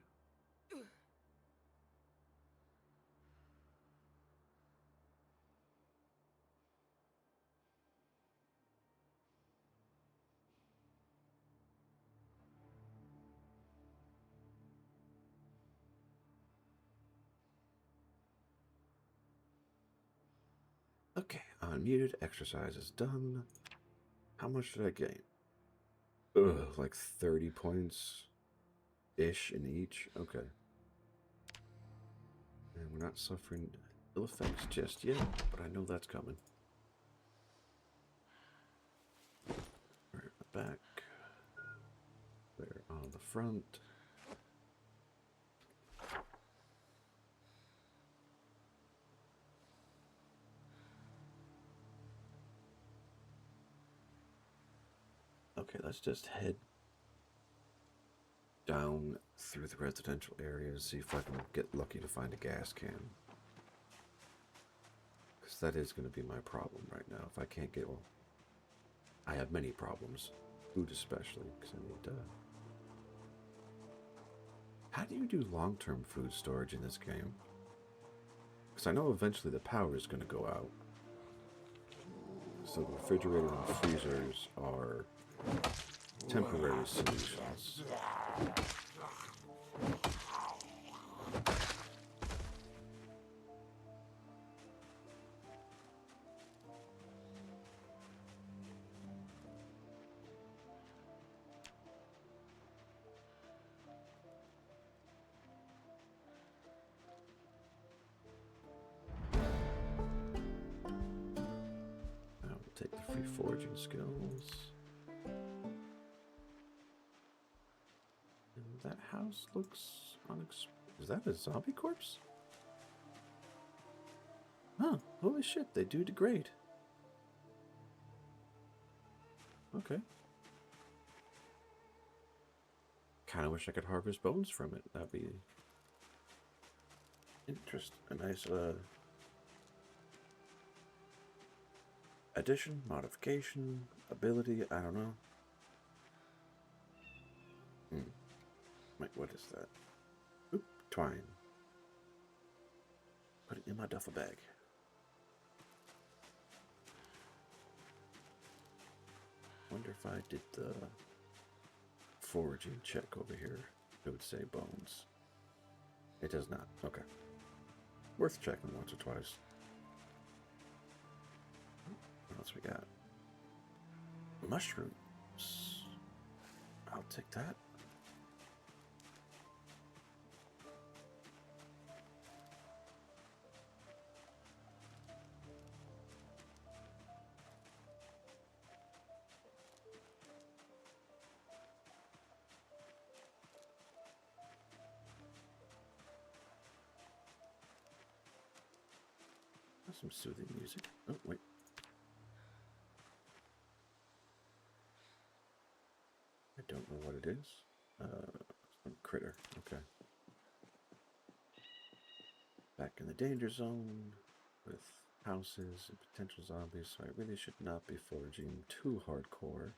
Okay, unmuted. Exercise is done. How much did I gain? Ugh, like 30 points-ish in each. Okay. And we're not suffering ill effects just yet, but I know that's coming. We're at the back. They're on the front. Okay, let's just head down through the residential area, see if I can get lucky to find a gas can. Because that is going to be my problem right now. If I can't get, well, I have many problems. Food especially, because I need How do you do long-term food storage in this game? Because I know eventually the power is going to go out. So the refrigerator and freezers are temporary solutions. Now we'll take the free foraging skills. And that house looks Is that a zombie corpse? Huh, holy shit, they do degrade. Okay. Kinda wish I could harvest bones from it. That'd be interesting. A nice addition, modification, ability, I don't know. Wait, what is that? Oop, twine. Put it in my duffel bag. Wonder if I did the foraging check over here, it would say bones. It does not. Okay. Worth checking once or twice. What else we got? Mushrooms. I'll take that. Some soothing music. Oh, wait. I don't know what it is. Some critter. Okay. Back in the danger zone with houses and potential zombies, so I really should not be foraging too hardcore.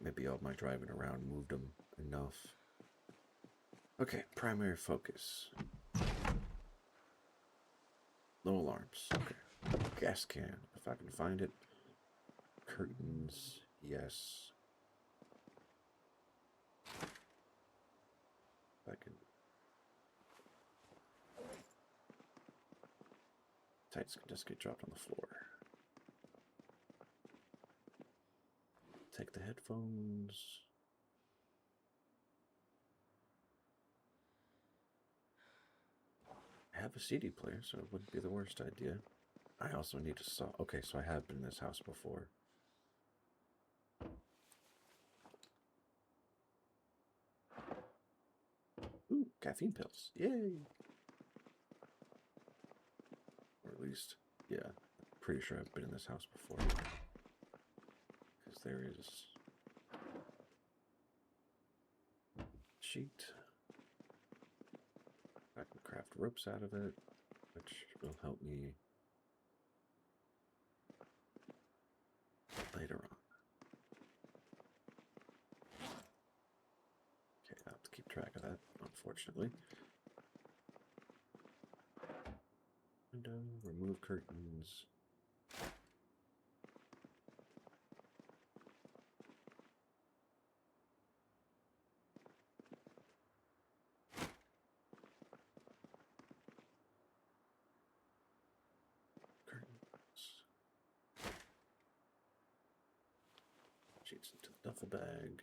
Maybe all my driving around moved them enough. Okay, primary focus. No alarms. Okay. Gas can, if I can find it. Curtains, yes. If I can. Tights can just get dropped on the floor. Take the headphones. I have a CD player, so it wouldn't be the worst idea. I also need to saw. Okay, so I have been in this house before. Ooh, caffeine pills. Yay! Or at least, yeah, pretty sure I've been in this house before. Because there is sheet. I can craft ropes out of it, which will help me later on. Okay, I have to keep track of that, unfortunately. Window, remove curtains. Gets into the duffel bag.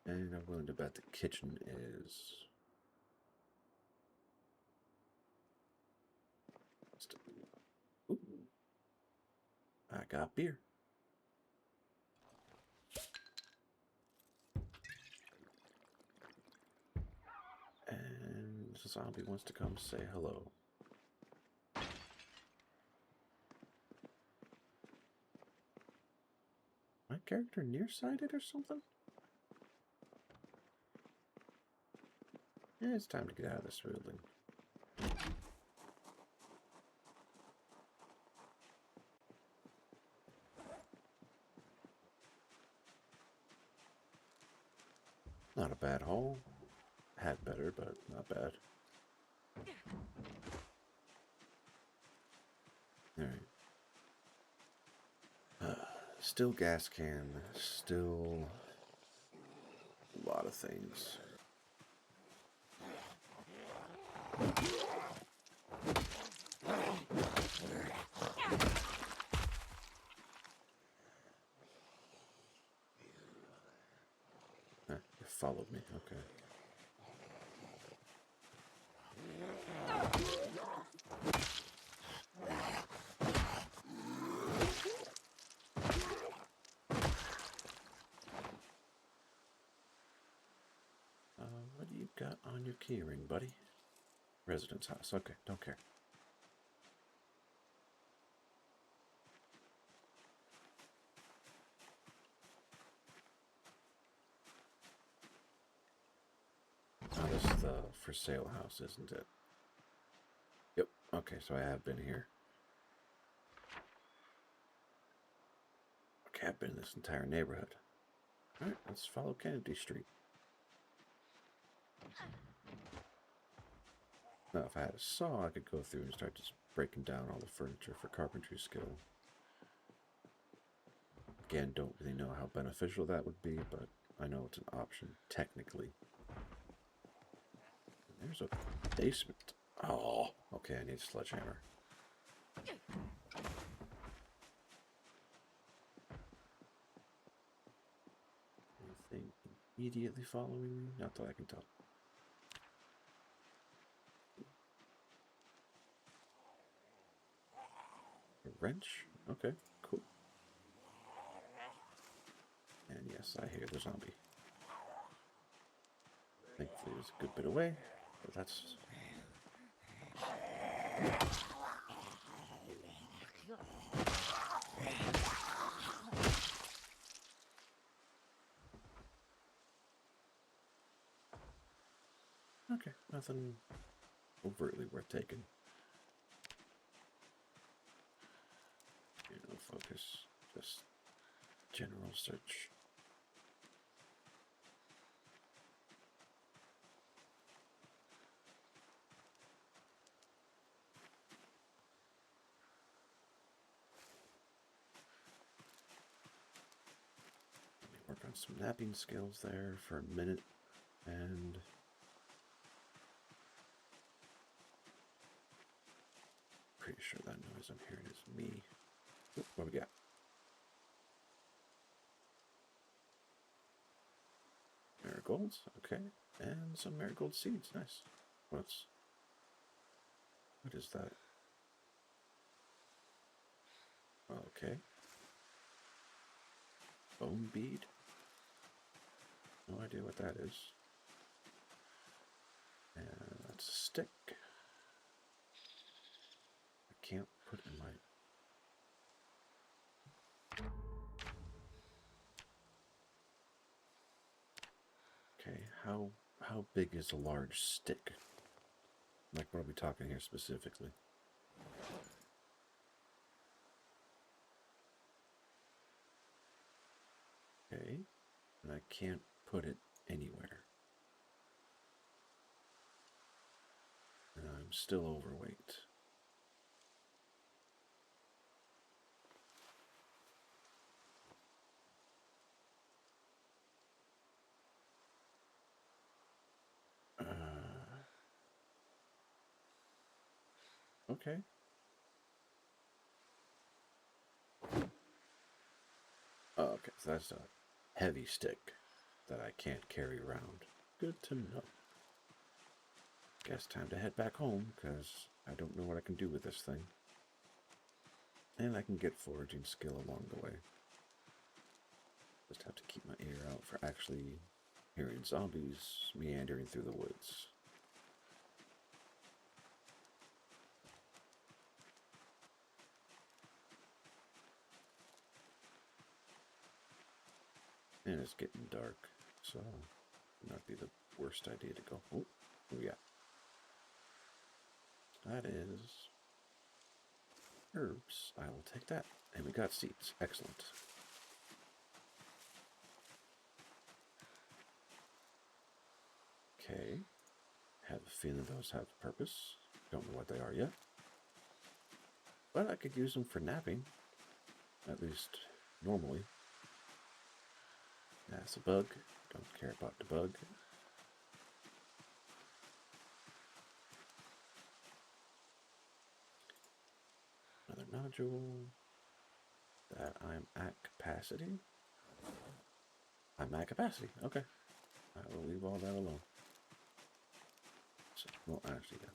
And I'm willing to bet the kitchen is... Ooh. I got beer. And the zombie wants to come say hello. My character nearsighted or something? Yeah, it's time to get out of this building. Not a bad haul. Had better, but not bad. Alright. Still gas can. Still a lot of things. You followed me, okay. What do you got on your keyring, buddy? Residence house, okay, don't care. Oh, this is the for sale house, isn't it? Yep, okay, so I have been here. Okay, I've been in this entire neighborhood. Alright, let's follow Kennedy Street. Now, if I had a saw, I could go through and start just breaking down all the furniture for carpentry skill. Again, don't really know how beneficial that would be, but I know it's an option, technically. There's a basement. Oh, okay, I need a sledgehammer. Anything immediately following me? Not that I can tell. A wrench? Okay, cool. And yes, I hear the zombie. Thankfully, it was a good bit away, but that's... Okay, nothing overtly worth taking. No focus, just general search. Let me work on some napping skills there for a minute, and pretty sure that noise I'm hearing is me. Oop, what we got? Marigolds, okay, and some marigold seeds, nice. What is that? Okay. Bone bead? No idea what that is. And that's a stick. I can't put in my... Okay, how big is a large stick? Like, what are we talking here specifically? Okay, and I can't put it anywhere. And I'm still overweight. Okay. Okay, so that's a heavy stick that I can't carry around. Good to know. Guess time to head back home, because I don't know what I can do with this thing. And I can get foraging skill along the way. Just have to keep my ear out for actually hearing zombies meandering through the woods. And it's getting dark, so it might be the worst idea to go. Oh, what we got? That is herbs. I will take that. And we got seeds. Excellent. Okay. Have a feeling those have a purpose. Don't know what they are yet. But I could use them for napping. At least normally. That's a bug. Don't care about the bug. Another nodule. That I'm at capacity. I'm at capacity. Okay. I will leave all that alone. So, well, actually, yeah.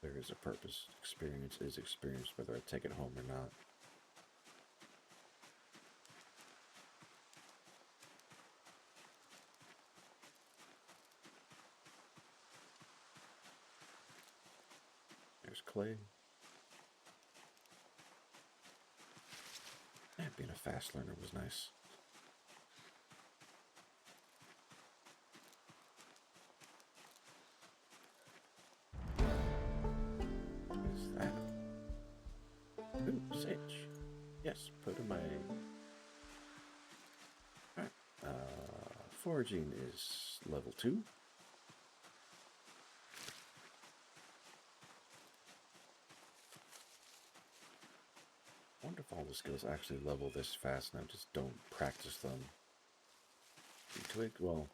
There is a purpose. Experience is experience, whether I take it home or not. There's clay. Man, being a fast learner was nice. What is that? Ooh, sage. Yes, put in my... Alright. Foraging is level 2. I wonder if all the skills actually level this fast and I just don't practice them. Twig? Well,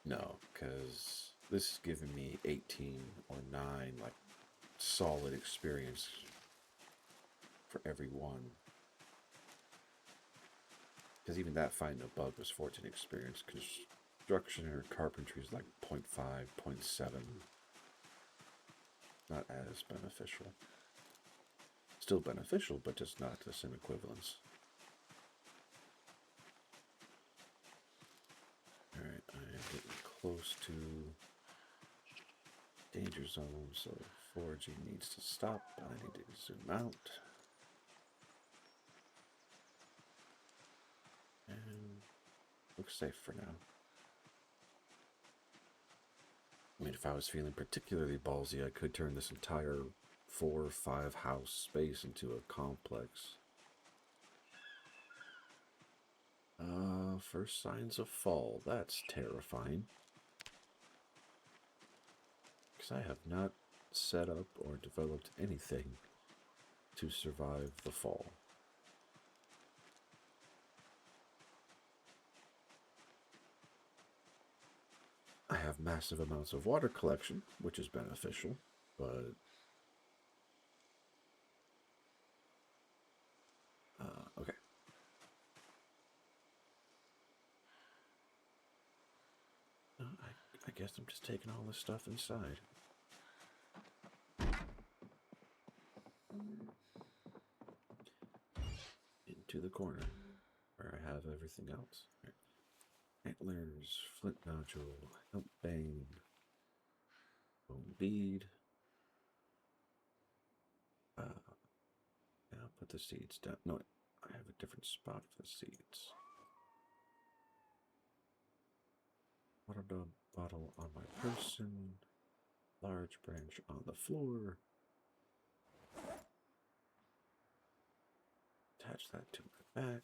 no, because this is giving me 18 or 9, like, solid experience for every one. Because even that find a bug was 14 experience. Construction or carpentry is like 0.5, 0.7. Not as beneficial. Still beneficial, but just not the same equivalence. Alright, I am getting close to danger zone, so foraging needs to stop. I need to zoom out. And looks safe for now. I mean, if I was feeling particularly ballsy, I could turn this entire 4 or 5 house space into a complex. First signs of fall. That's terrifying. Because I have not set up or developed anything to survive the fall. I have massive amounts of water collection, which is beneficial, but okay. I guess I'm just taking all this stuff inside. Into the corner where I have everything else. Right. Antlers, flint nodule, help bane, bone bead. Yeah, I'll put the seeds down. No, I have a different spot for the seeds. Water bottle on my person. Large branch on the floor. Attach that to my back.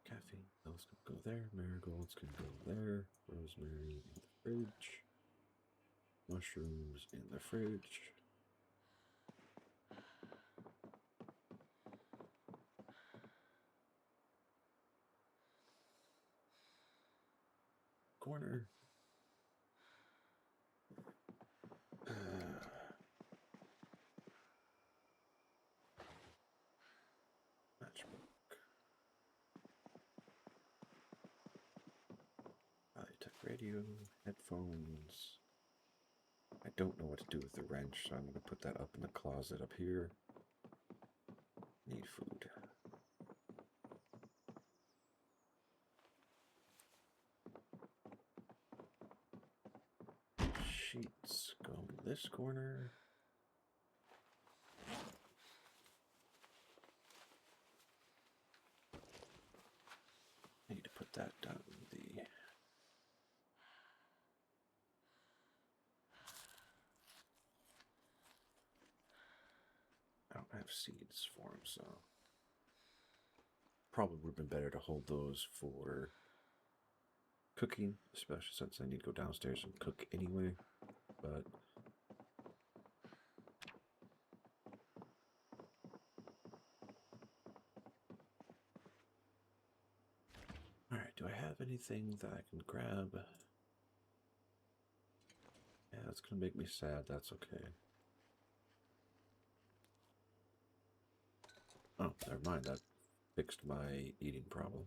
Caffeine, those can go there. Marigolds can go there. Rosemary in the fridge. Mushrooms in the fridge. Corner. radio, headphones. I don't know what to do with the wrench, so I'm going to put that up in the closet up here. Need food. Sheets go in this corner. I need to put that down the... I don't have seeds for them, so... Probably would have been better to hold those for cooking, especially since I need to go downstairs and cook anyway, but... Alright, do I have anything that I can grab? Yeah, that's gonna make me sad, that's okay. Oh, never mind, that fixed my eating problem.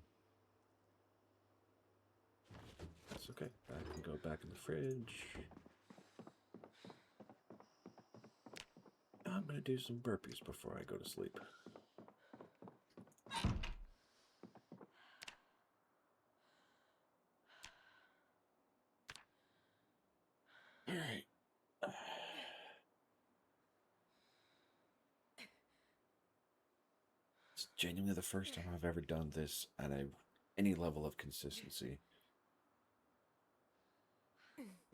That's okay, I can go back in the fridge. I'm gonna do some burpees before I go to sleep. Alright. It's genuinely the first time I've ever done this at any level of consistency.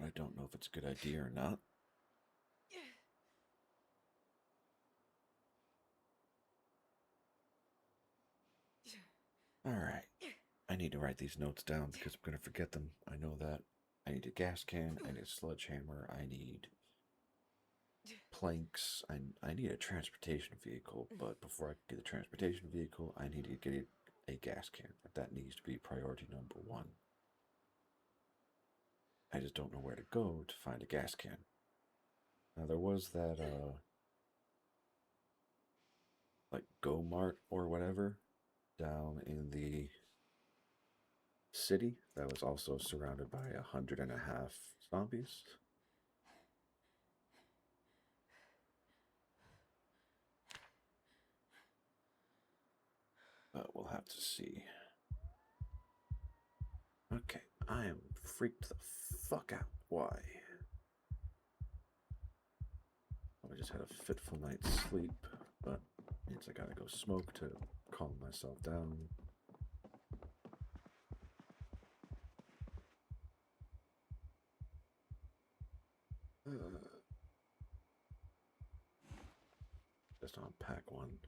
I don't know if it's a good idea or not. Alright. I need to write these notes down because I'm going to forget them. I know that. I need a gas can, I need a sledgehammer, I need planks, I need a transportation vehicle, but before I can get the transportation vehicle, I need to get a gas can. That needs to be priority number 1. I just don't know where to go to find a gas can. Now there was that, like Go Mart or whatever down in the city that was also surrounded by 150 zombies. But we'll have to see. Okay, I am freaked the fuck out. Why? I just had a fitful night's sleep, but means I gotta go smoke to calm myself down. Just unpack one.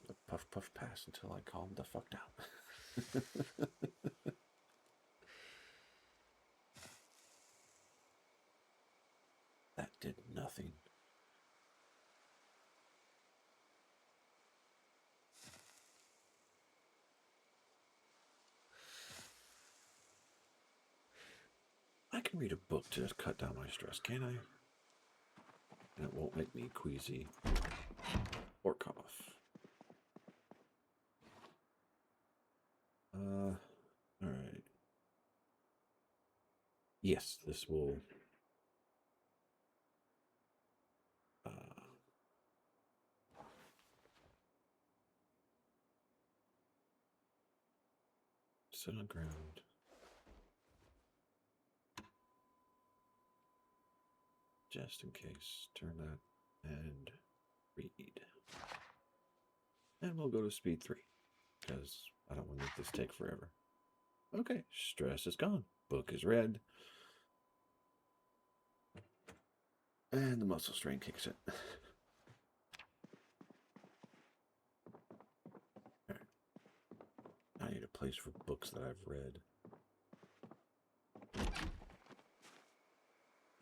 The puff puff pass until I calmed the fuck down. That did nothing. I can read a book to cut down my stress, can't I? And it won't make me queasy or cough. Alright. Yes, this will... sit on ground. Just in case, turn that and read. And we'll go to speed 3, because I don't want to make this take forever. Okay, stress is gone. Book is read. And the muscle strain kicks in. Alright. I need a place for books that I've read.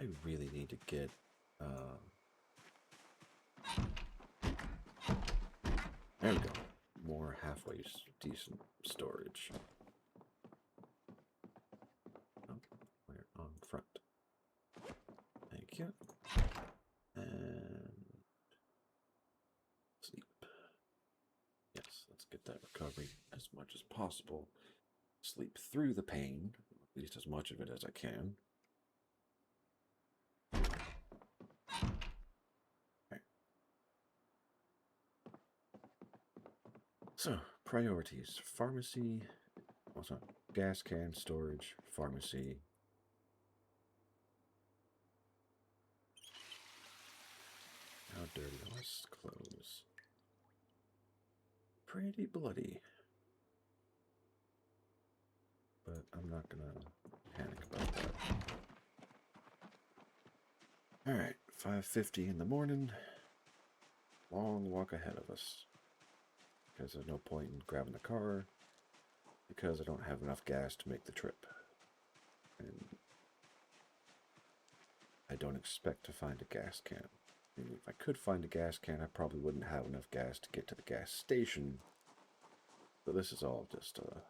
I really need to get there we go. More halfway decent storage. Oh, we're on front. Thank you. And sleep. let's get that recovery as much as possible. Sleep through the pain, at least as much of it as I can. Okay. So, priorities. Pharmacy, also gas can storage, pharmacy. How dirty are his clothes? Pretty bloody. But I'm not gonna panic about that. Alright, 5:50 in the morning. Long walk ahead of us. Because there's no point in grabbing the car. Because I don't have enough gas to make the trip. And I don't expect to find a gas can. I mean, if I could find a gas can, I probably wouldn't have enough gas to get to the gas station. So this is all just a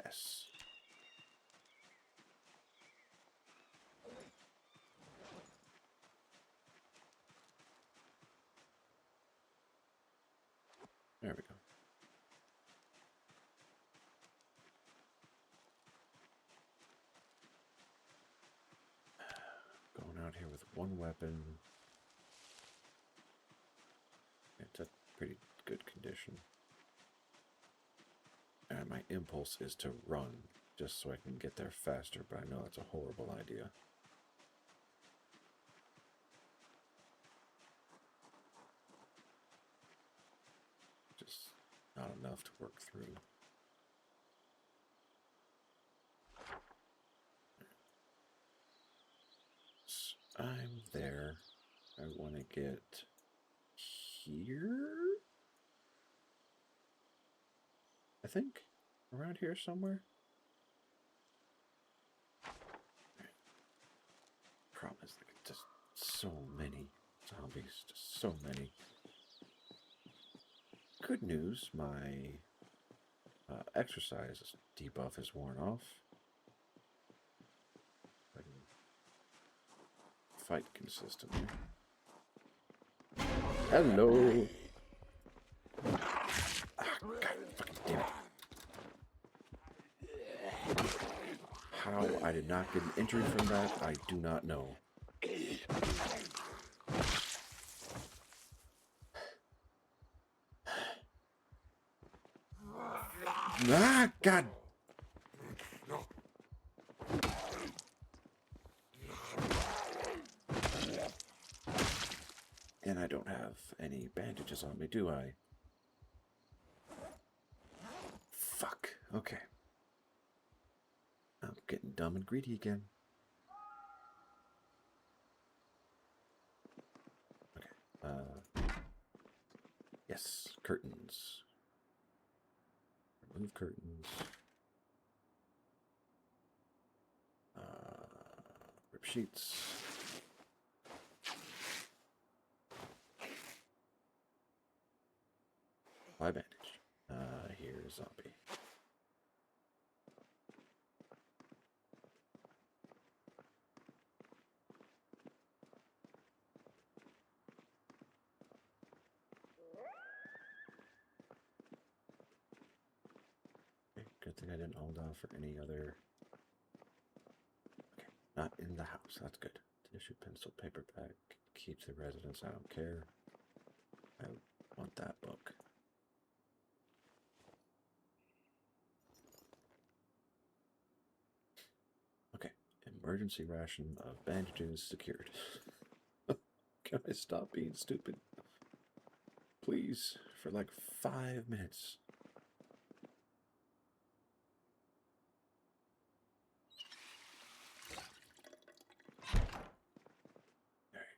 mess. There we go. Going out here with one weapon. It's a pretty good condition. And my impulse is to run, just so I can get there faster, but I know that's a horrible idea. Just not enough to work through. So I'm there. I want to get here? I think? Around here somewhere? Problem is, like, just so many zombies. Just so many. Good news, my exercise debuff is worn off. I can fight consistently. Hello! Ah, God fucking damn it. How I did not get an injury from that, I do not know. Ah, God! And I don't have any bandages on me, do I? Fuck. Okay. I'm getting dumb and greedy again. Okay. Yes, curtains. Remove curtains. Rip sheets. Apply bandage. Here's zombie. Okay, good thing I didn't hold off for any other. Okay, not in the house. That's good. Tissue, pencil, paper pack. Keep the residence. I don't care. I want that book. Okay, emergency ration of bandages secured. Can I stop being stupid? Please, for like 5 minutes. Alright.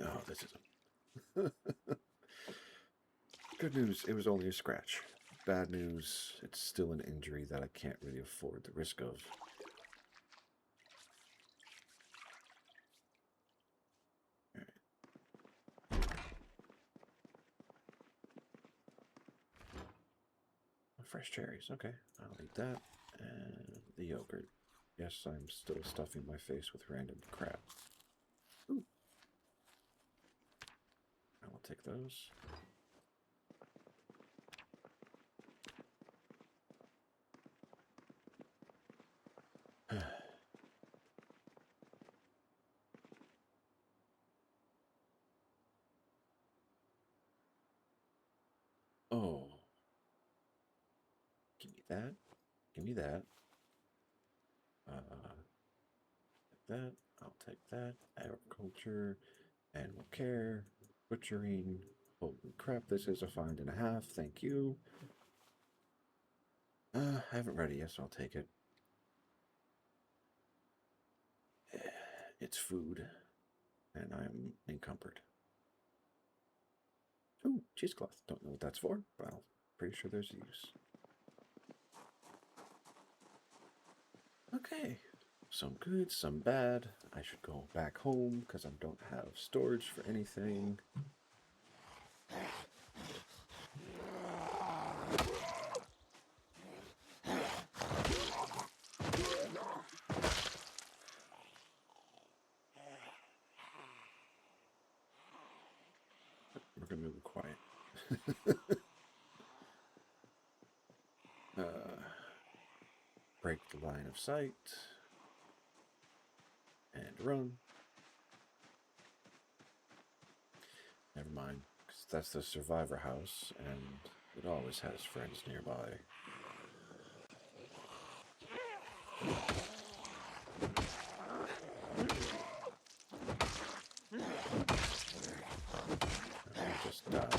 Oh, this is a... Good news, it was only a scratch. Bad news, it's still an injury that I can't really afford the risk of. fresh cherries. Okay, I'll eat that. And the yogurt. Yes, I'm still stuffing my face with random crap. Ooh. I will take those. Oh. Give me that. Give me that. That. I'll take that. Agriculture. Animal care. Butchering. Holy crap, this is a £5.50. Thank you. I haven't read it yet, so I'll take it. It's food, and I'm encumbered. Ooh, cheesecloth. Don't know what that's for, but I'm pretty sure there's a use. Okay, some good, some bad. I should go back home because I don't have storage for anything. We're gonna move quiet. Break the line of sight and run. Never mind, because that's the survivor house, and it always has friends nearby. I just died.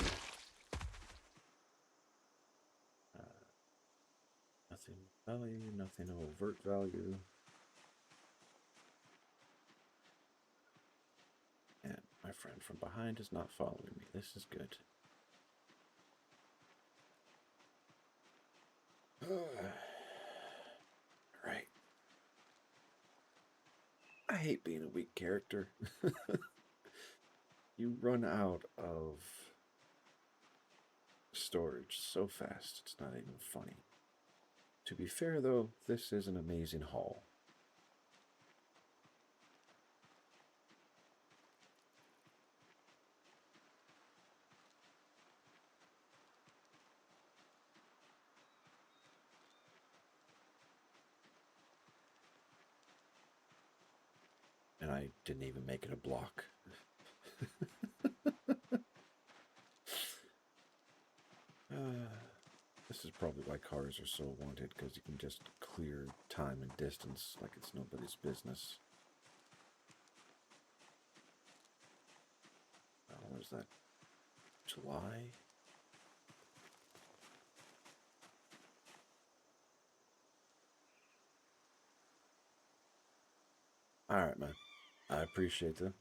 Nothing value, nothing of overt value. And my friend from behind is not following me. This is good. Right. I hate being a weak character. You run out of storage so fast, it's not even funny. To be fair, though, this is an amazing haul. And I didn't even make it a block. This is probably why cars are so wanted, because you can just clear time and distance like it's nobody's business. What is that? July? Alright, man. I appreciate that.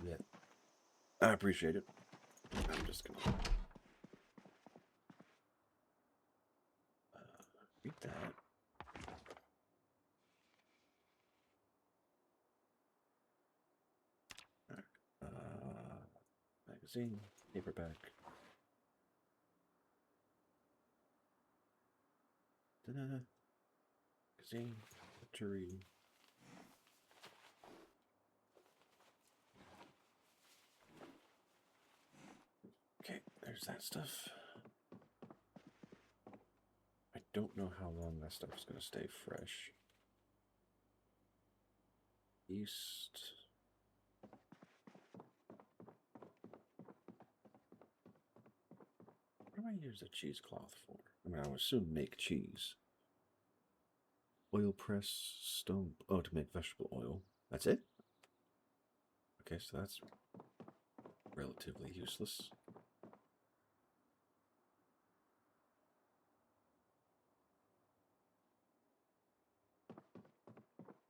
Yeah. I appreciate it. I'm just gonna read that. Magazine, paperback. Magazine, jury. Okay, there's that stuff. I don't know how long that stuff is going to stay fresh. East. What do I use a cheesecloth for? I mean, I would assume make cheese. Oil press, stone. Oh, to make vegetable oil. That's it? Okay, so that's relatively useless.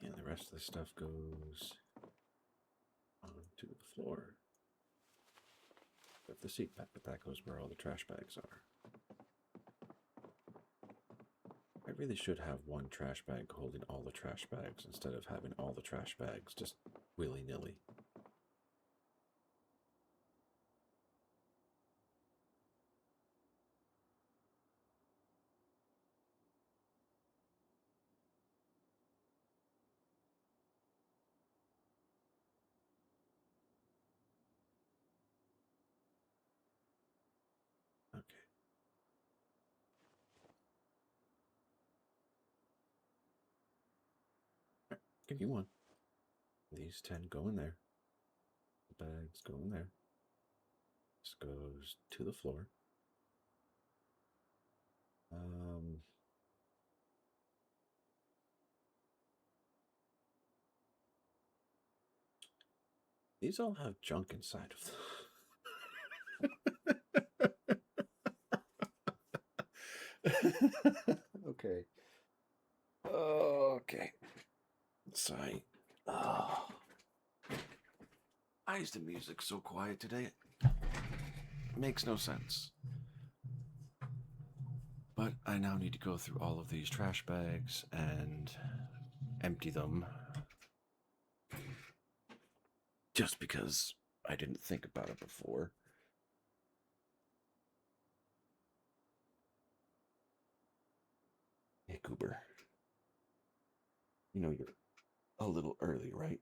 And the rest of the stuff goes onto the floor. With the seat back, but that goes where all the trash bags are. I really should have one trash bag holding all the trash bags instead of having all the trash bags just willy-nilly. Give you one. These 10 go in there. The bags go in there. This goes to the floor. These all have junk inside of them. Okay. Okay. Sorry. Oh. Why is the music so quiet today? It makes no sense. But I now need to go through all of these trash bags and empty them. Just because I didn't think about it before. Hey, Cooper. You know you're a little early, right?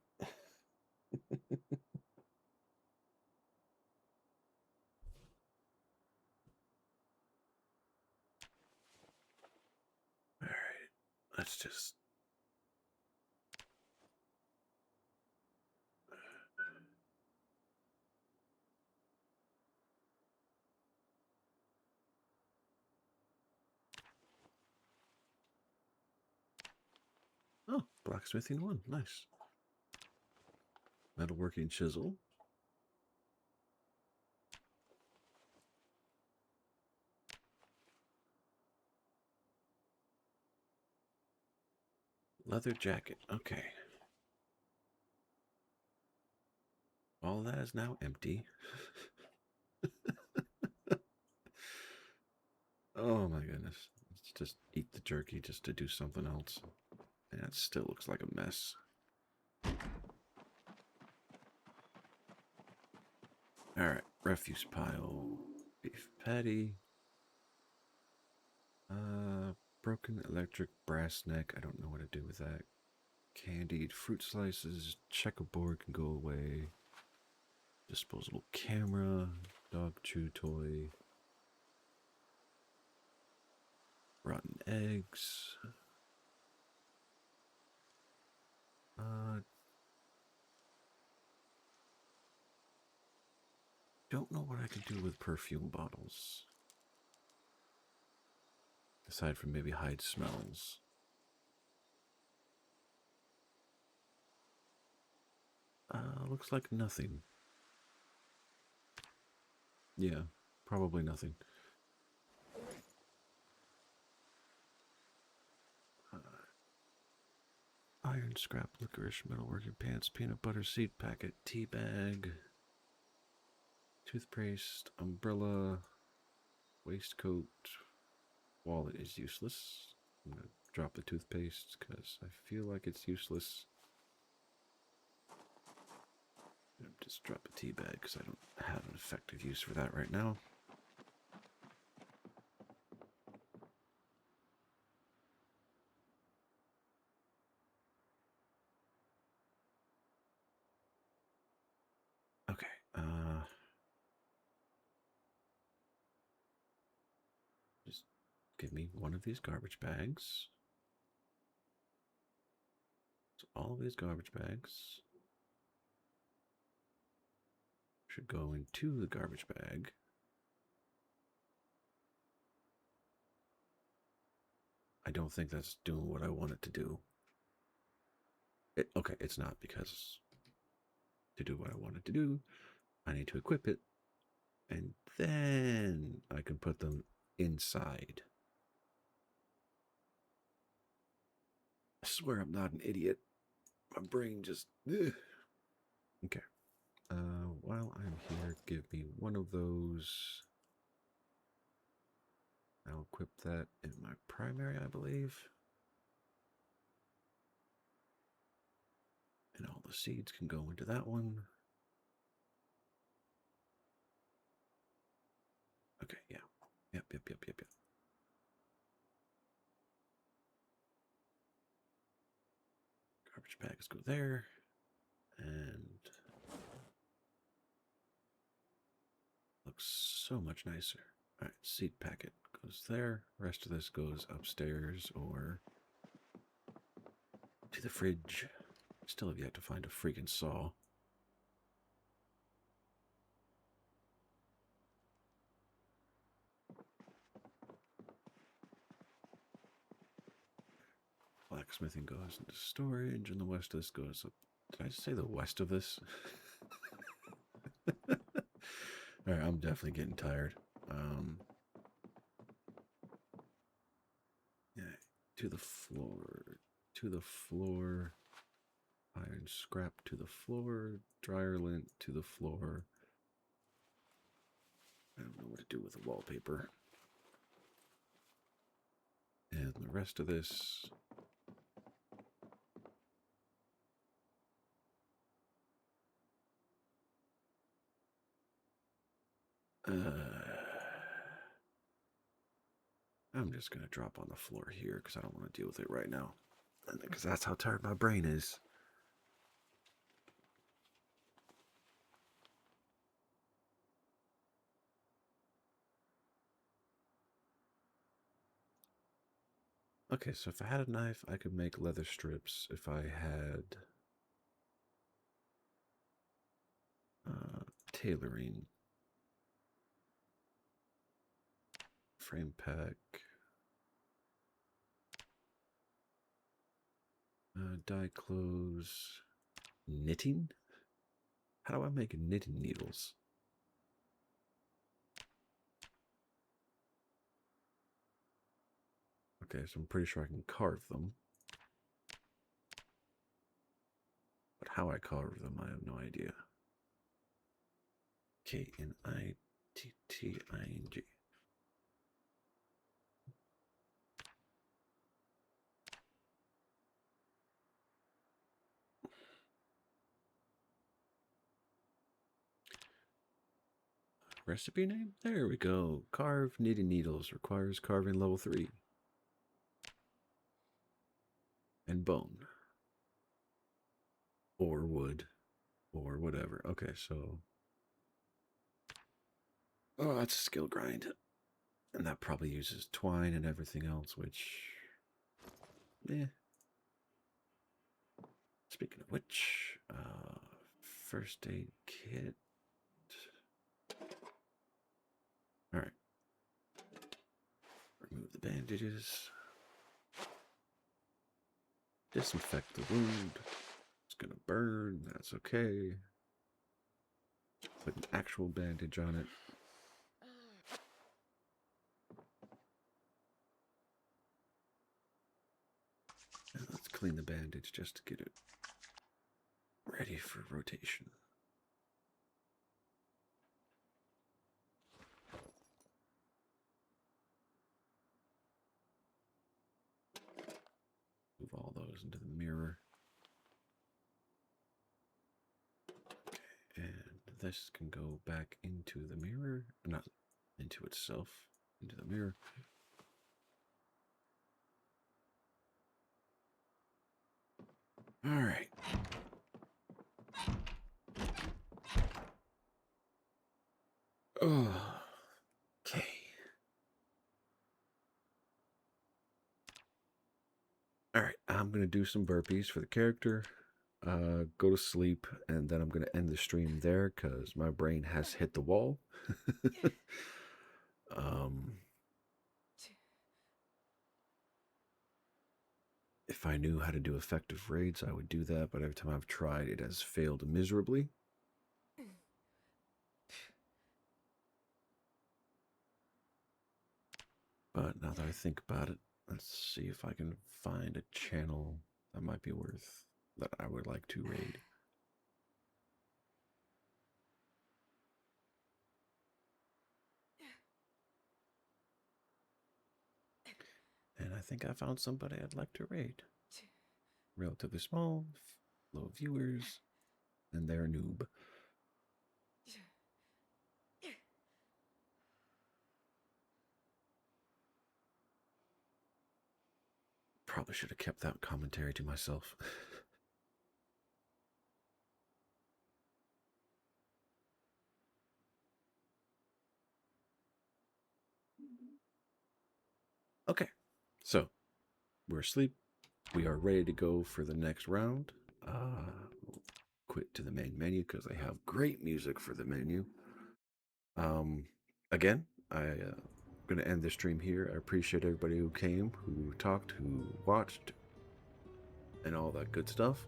All right, let's just. Oh, blacksmithing one. Nice. Metalworking chisel. Leather jacket. Okay. All that is now empty. Oh my goodness. Let's just eat the jerky just to do something else. And it still looks like a mess. Alright, refuse pile. Beef patty. Broken electric brass neck. I don't know what to do with that. Candied fruit slices. Checkerboard can go away. Disposable camera. Dog chew toy. Rotten eggs. Don't know what I can do with perfume bottles. Aside from maybe hide smells. Looks like nothing. Yeah, probably nothing. Iron scrap, licorice, metalworking pants, peanut butter, seed packet, tea bag, toothpaste, umbrella, waistcoat, wallet is useless. I'm going to drop the toothpaste because I feel like it's useless. Just drop a tea bag because I don't have an effective use for that right now. Okay, just give me one of these garbage bags. So all of these garbage bags should go into the garbage bag. I don't think that's doing what I want it to do. Okay, it's not, because to do what I want it to do, I need to equip it, and then I can put them inside. I swear I'm not an idiot. My brain just... Ugh. Okay. While I'm here, give me one of those. I'll equip that in my primary, I believe. And all the seeds can go into that one. Okay, yeah. Yep. Garbage bags go there. And looks so much nicer. Alright, seed packet goes there. Rest of this goes upstairs or to the fridge. Still have yet to find a freaking saw. Blacksmithing goes into storage, and the west of this goes up. Did I say the west of this? Alright, I'm definitely getting tired. Yeah, to the floor, iron scrap to the floor, dryer lint to the floor. I don't know what to do with the wallpaper. And the rest of this. I'm just going to drop on the floor here because I don't want to deal with it right now. Because that's how tired my brain is. Okay, so if I had a knife, I could make leather strips. If I had tailoring, frame pack, dye clothes, knitting? How do I make knitting needles? Okay, so I'm pretty sure I can carve them. But how I carve them, I have no idea. Knitting. Recipe name? There we go. Carve knitting needles requires carving level 3. And bone. Or wood. Or whatever. Okay, so... Oh, that's a skill grind. And that probably uses twine and everything else, which... Eh. Speaking of which... first aid kit... Alright. Remove the bandages. Disinfect the wound. It's gonna burn. That's okay. Put an actual bandage on it. And let's clean the bandage just to get it ready for rotation. Move all those into the mirror. Okay, and this can go back into the mirror. Not into itself, into the mirror. All right. Oh, okay. All right, I'm going to do some burpees for the character, go to sleep, and then I'm going to end the stream there because my brain has hit the wall. If I knew how to do effective raids, I would do that, but every time I've tried, it has failed miserably. But now that I think about it, let's see if I can find a channel that might be worth, that I would like to raid. And I think I found somebody I'd like to raid. Relatively small, low viewers, and they're a noob. Probably should have kept that commentary to myself. Okay, so we're asleep. We are ready to go for the next round. Quit to the main menu because they have great music for the menu. Again, I'm going to end the stream here. I appreciate everybody who came, who talked, who watched, and all that good stuff.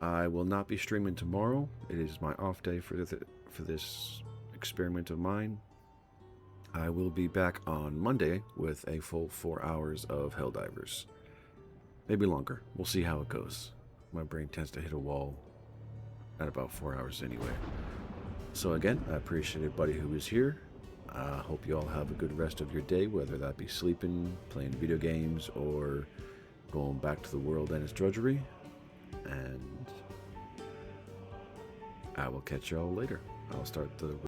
I will not be streaming tomorrow. It is my off day for this experiment of mine. I will be back on Monday with a full 4 hours of Helldivers. Maybe longer. We'll see how it goes. My brain tends to hit a wall at about 4 hours anyway. So again, I appreciate everybody who was here. I hope you all have a good rest of your day, whether that be sleeping, playing video games, or going back to the world and its drudgery. And I will catch y'all later. I'll start the